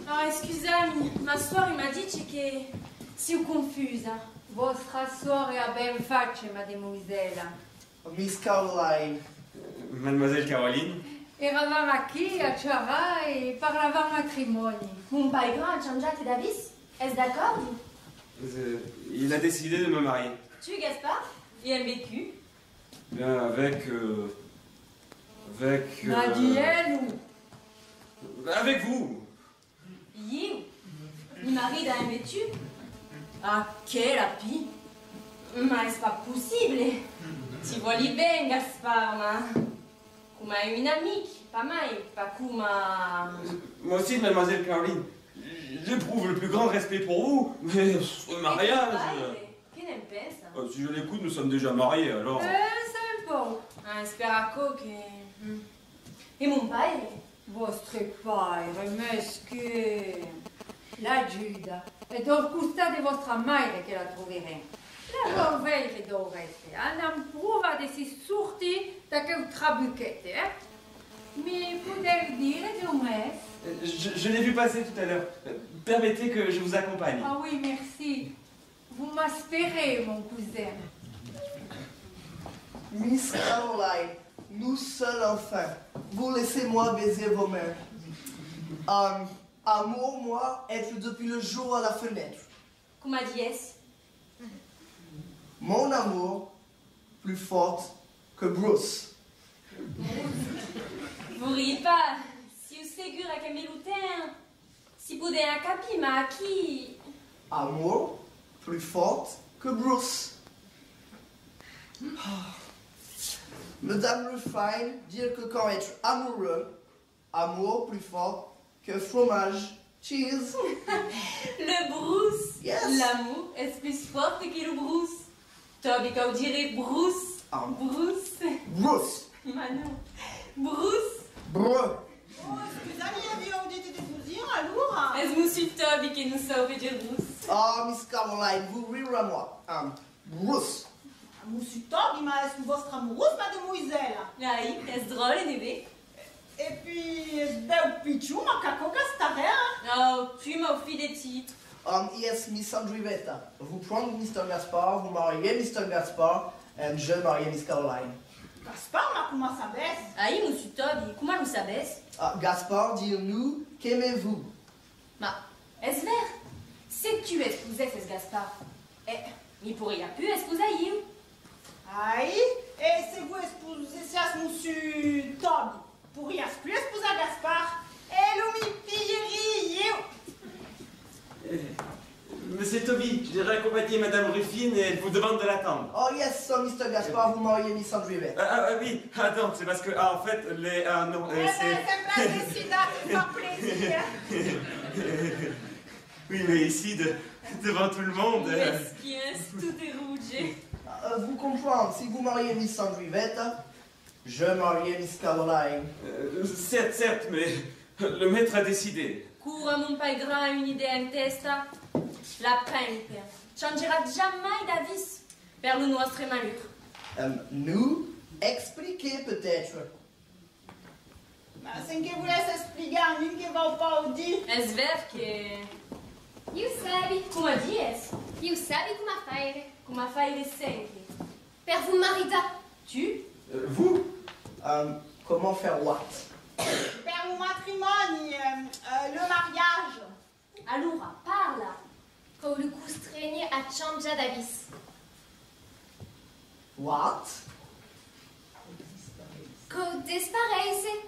Ah, scusami, ma suora mi ha detto che sei confusa. Vostra suora è a ben faccia, mademoiselle. Miss Caroline. Mademoiselle Caroline. Eravamo aqui a Ciara e parlavamo matrimoni. Mon père grand a changé d'avis? Est-ce d'accord? Il a décidé de me marier. Tu, Gaspard? Et un vécu? Bien, avec... Nadiel ou? Avec vous. Io? Mi mari da un vécu? Ah, quelle api! Ma est-ce pas possible? Tu vois bien, Gaspard, ma... Comme une amie, pas mal, pas comme... Moi aussi, mademoiselle Caroline. J'éprouve le plus grand respect pour vous, mais ce mariage... Che ne pensa? Si je l'écoute, nous sommes déjà mariés, alors... C'est un peu. Ah, speraco che... E mon père? Vostro padre, mesche. La Giuda è dor custa di vostra madre che la troverete. La dovete dovreste. Andiamo prova di si sorti da quel trabuchette, Mi potete dire di un reste? Je l'ai vu passer tout à l'heure. Permettez que je vous accompagne. Ah oui, merci. Vous m'aspirez, mon cousin. Miss Caroline, nous seuls enfin. Vous laissez-moi baiser vos mains. Amour, moi, être depuis le jour à la fenêtre. Comme a dit est? Mon amour, plus forte que Bruce. Vous riez pas. Si vous ségur à Cameloutin, si vous un capi, ma qui? Amour, plus forte que Bruce. Madame Ruffin dit que quand être amoureux, amour plus fort que fromage Cheers. Le Bruce. Yes. L'amour est plus fort que le Bruce. Toby, quand on dirait Bruce. Bruce. Bruce. Manu. Bruce. Brr. Oh, scusami, abbiamo detto di così, allora. Est-ce monsieur Toby qui nous sauve dire Bruce? Ah, Miss Caroline, vous rire à moi. Bruce. Monsieur Toby, ma est-ce vostre amoureuse, mademoiselle? Aí, est-ce drôle, bébé? Et puis, bel pichou, ma cacoca, c'est Oh, tu m'as fait des titres. Yes, Miss Andrivetta. Vous prenez Mr. Gaspard, vous mariez Mr. Gaspard, et je marie Miss Caroline. Gaspard, ma comment ça baisse? Aí, monsieur Toby, comment nous savez? Gaspard, dis-nous, qu'aimez-vous? Ma, est-ce vert? C'est que tu espousais ce Gaspard. Il pourrait plus espouser you. Aïe, et c'est vous espousez ça, monsieur Toby. Pourriez plus épouser Gaspard. Et l'oumi pillerie, Monsieur Toby, j'ai raccompagné Madame Ruffin et elle vous demande de l'attendre. Oh yes, so Mr. Gaspard, vous mariez Miss Andrivetta. Oui, attends, c'est parce que, en fait, non, c'est plein de sida, c'est pas plaisir. Oui, mais ici, devant tout le monde... Mesquin, tout est rouge. Vous comprenez, si vous mariez Miss Andrivetta, je marie Miss Caroline. Certes, mais le maître a décidé. Cours à mon père grand une idée en testa. La peine, changera jamais d'avis vers le nostre malheur. Nous expliquer peut-être. C'est que vous laisse expliquer en une qui va pas au dit. Est-ce vert que... You sabe. Comment dis-je? You sabe como fare. Comment faire les cinq? Per vous marida. Tu? Vous? Comment faire what? Per mon matrimonio, le mariage. Allora, parle. Con le costregne a changia d'avis. What? Co desparece.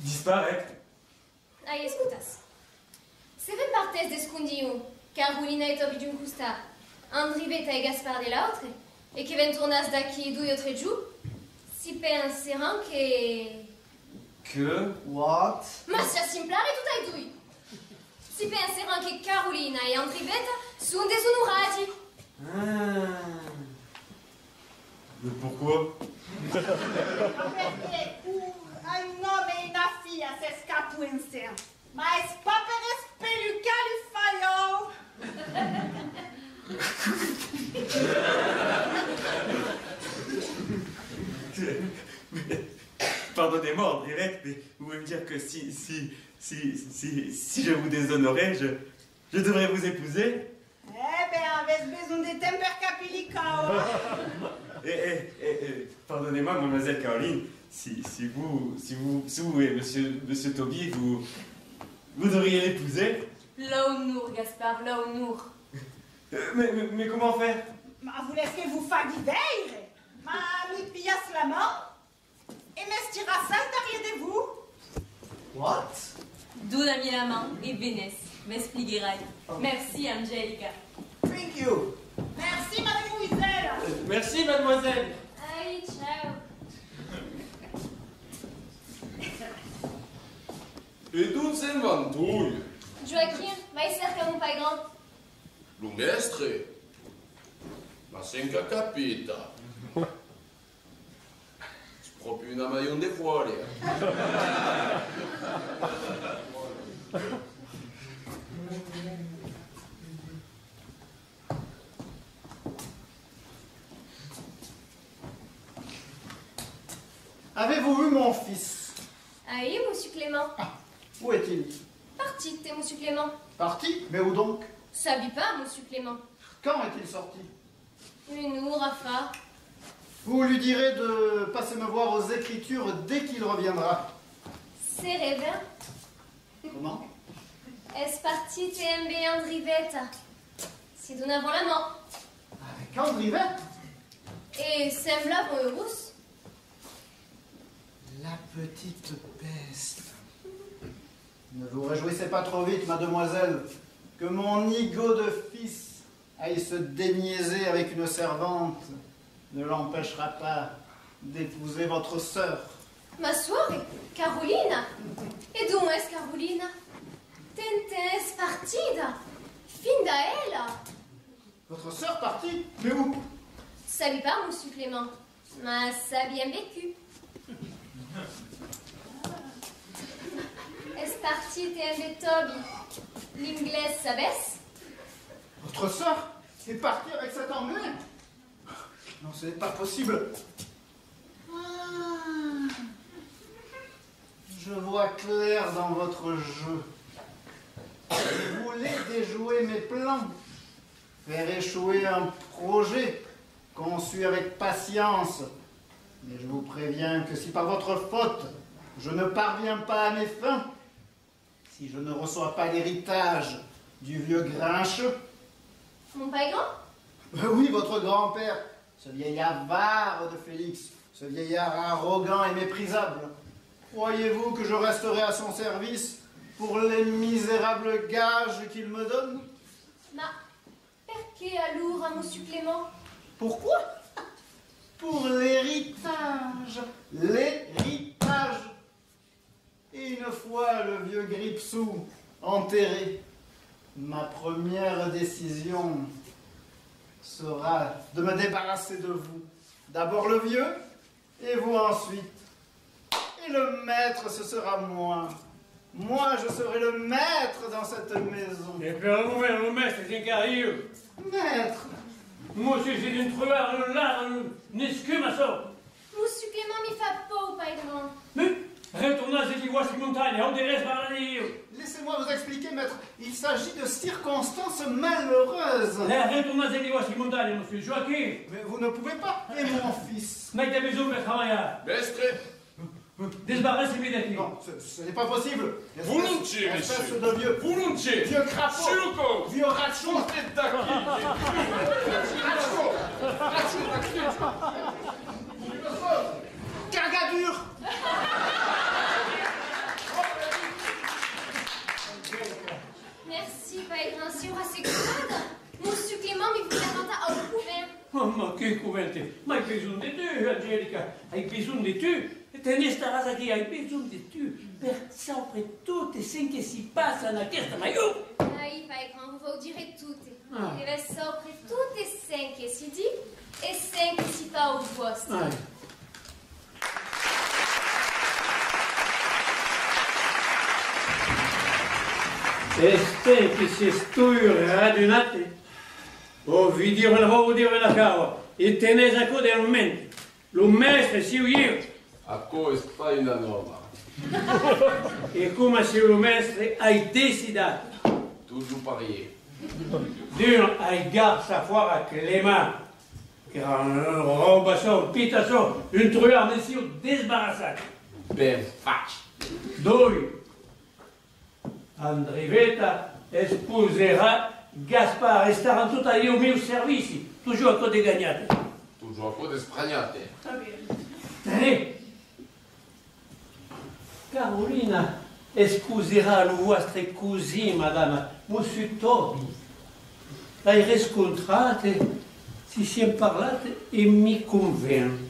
Disparaître. Ai, escutas. Se ve partes descundiu, Carolina e Toby d'un custa, Andrivetta e Gaspard de l'autre, e che venturnas daqui 2 o 3 giù, si penseran che... Que? What? Ma sia simplare tutto ai due. Si penseran che Carolina e Andrivetta sono desonorati. Mais pourquoi? Perché un nome e una figlia si scappu insieme. Ma è pas per spelucare il faillot. Pardonnez-moi, Andrivette, mais vous voulez me dire que si je vous déshonorais, je devrais vous épouser? Avete besoin de tempo per capire Pardonnez-moi, mademoiselle Caroline, si vous et monsieur Toby, vous devriez l'épouser? L'honneur, Gaspard, l'honneur. Mais comment faire? Ma vous laissez vous faire vivere? Ma mi pias la main? Et me stira santa rien de vous? What? Donne-moi la main et Vénès m'expliquerai. Merci, Angelica. Thank you. Merci, mademoiselle. Merci, mademoiselle. Ai, ciao. E tu sei vantuglia? Joaquim, vai cercar un pai grand. Lo mestre? Ma senza capita. Proprio una maglione di fuori. Avez-vous vu mon fils? Aïe, monsieur Clément. Où est-il? Parti, t'es monsieur Clément. Parti? Mais où donc? S'habille pas, monsieur Clément. Quand est-il sorti? Une ou Rafa. Vous lui direz de passer me voir aux Écritures dès qu'il reviendra. C'est rêvé. Comment? Est-ce parti TMB Andrivetta? C'est nous avons la main. Avec Andrivette? Et semblable heureux. La petite peste. Ne vous réjouissez pas trop vite, mademoiselle, que mon nigaud de fils aille se déniaiser avec une servante ne l'empêchera pas d'épouser votre sœur. Ma soirée, Carolina. Et d'où est-ce Carolina? Tentes partida. Fin d'elle. Votre sœur partie? Mais où? Salut pas, mon supplément. Mais ça a bien vécu. Est partie de Toby. L'inglais s'abaisse. Votre sœur est partie avec cet anglais? Non, ce n'est pas possible. Je vois clair dans votre jeu. Vous voulez déjouer mes plans, faire échouer un projet conçu avec patience. Mais je vous préviens que si par votre faute, je ne parviens pas à mes fins, si je ne reçois pas l'héritage du vieux grincheux... Mon père grand? Oui, votre grand-père, ce vieil avare de Félix, ce vieillard arrogant et méprisable. Croyez-vous que je resterai à son service pour les misérables gages qu'il me donne? Ma, perché alors à mon supplément? Pourquoi? Pour l'héritage. L'héritage. Et une fois le vieux Gripsou enterré, ma première décision sera de me débarrasser de vous. D'abord le vieux, et vous ensuite. Et le maître, ce sera moi. Moi, je serai le maître dans cette maison. Et puis le maître, c'est un carrière. Maître? Moi aussi, c'est une truelle, là, une escume à ça. Mon supplément m'y fait pas, père grand. Mais, retournez à cette ivoire montagne, on délaisse par la Laissez-moi vous expliquer, maître. Il s'agit de circonstances malheureuses. Retournez à cette ivoire montagne, monsieur Joachim. Mais vous ne pouvez pas. Et mon fils? Mais t'as besoin de travailler. Mestre, Débarrasse immédiatement. Non, ce n'est pas possible. volontiers, Espèce messieurs. de vieux. Volontiers. Vieux crapaud. Suco. Vieux ratchou. Sortez d'acquis. Cagadure. Merci, père grand, si on va s'écouter. Mon supplément m'y fait davantage au couvert. Oh, ma che cuvente. Ma hai bisogno di te, Angelica. Hai bisogno di te. Te ne staras aqui, hai bisogno di te. Per sempre tutte sen che si passano a questa maiù. Aí, pai grand, vous direz tout. Il va sopra tutte cinq che si dit e cinq che si fa au posto. Este che si stuire radunate, o vi dire una cava, e tenete a coda in mente. Lo mestre si io. A cosa fa una norma? E come se lo mestre hai decidato. Toujours parier. D'un hai garde sa foire a Clément, che era un robasson, un pitasson, un truand de sio desbarassato. Ben facile. Doi, Andriveta sposerà Gaspar e staranno tutti ai miei servizi, toujours a code gagnate. Toujours a code spragnate. Tre, Carolina sposerà le vostre così, madame, monsieur Toby. L'hai riscontrate, si siamo parlate e mi conviene.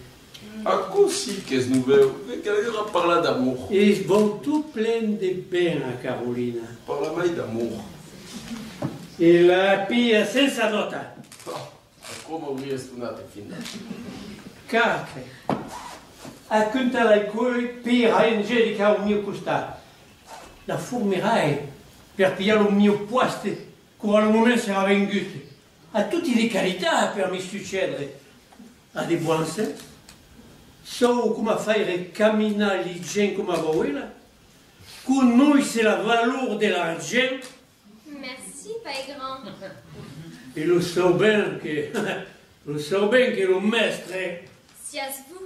A così che snouvelle, che a parlare d'amour. Ils vont tout plein de bien à Carolina. Parla mai d'amour. E la pia senza nota. Come avrei stunate fin là? Cacre. A cânta la coi per Angelica al mio costato. La formerai per pigliare il mio posto come al momento sarà venduto. A tutte le carità per mi succedere. A dei buoni sensi. So come fare camminare gli gente come voi. Con noi c'est la valeur dell'argent. Merci, père grand. E lo so ben che lo maestre Sias vous.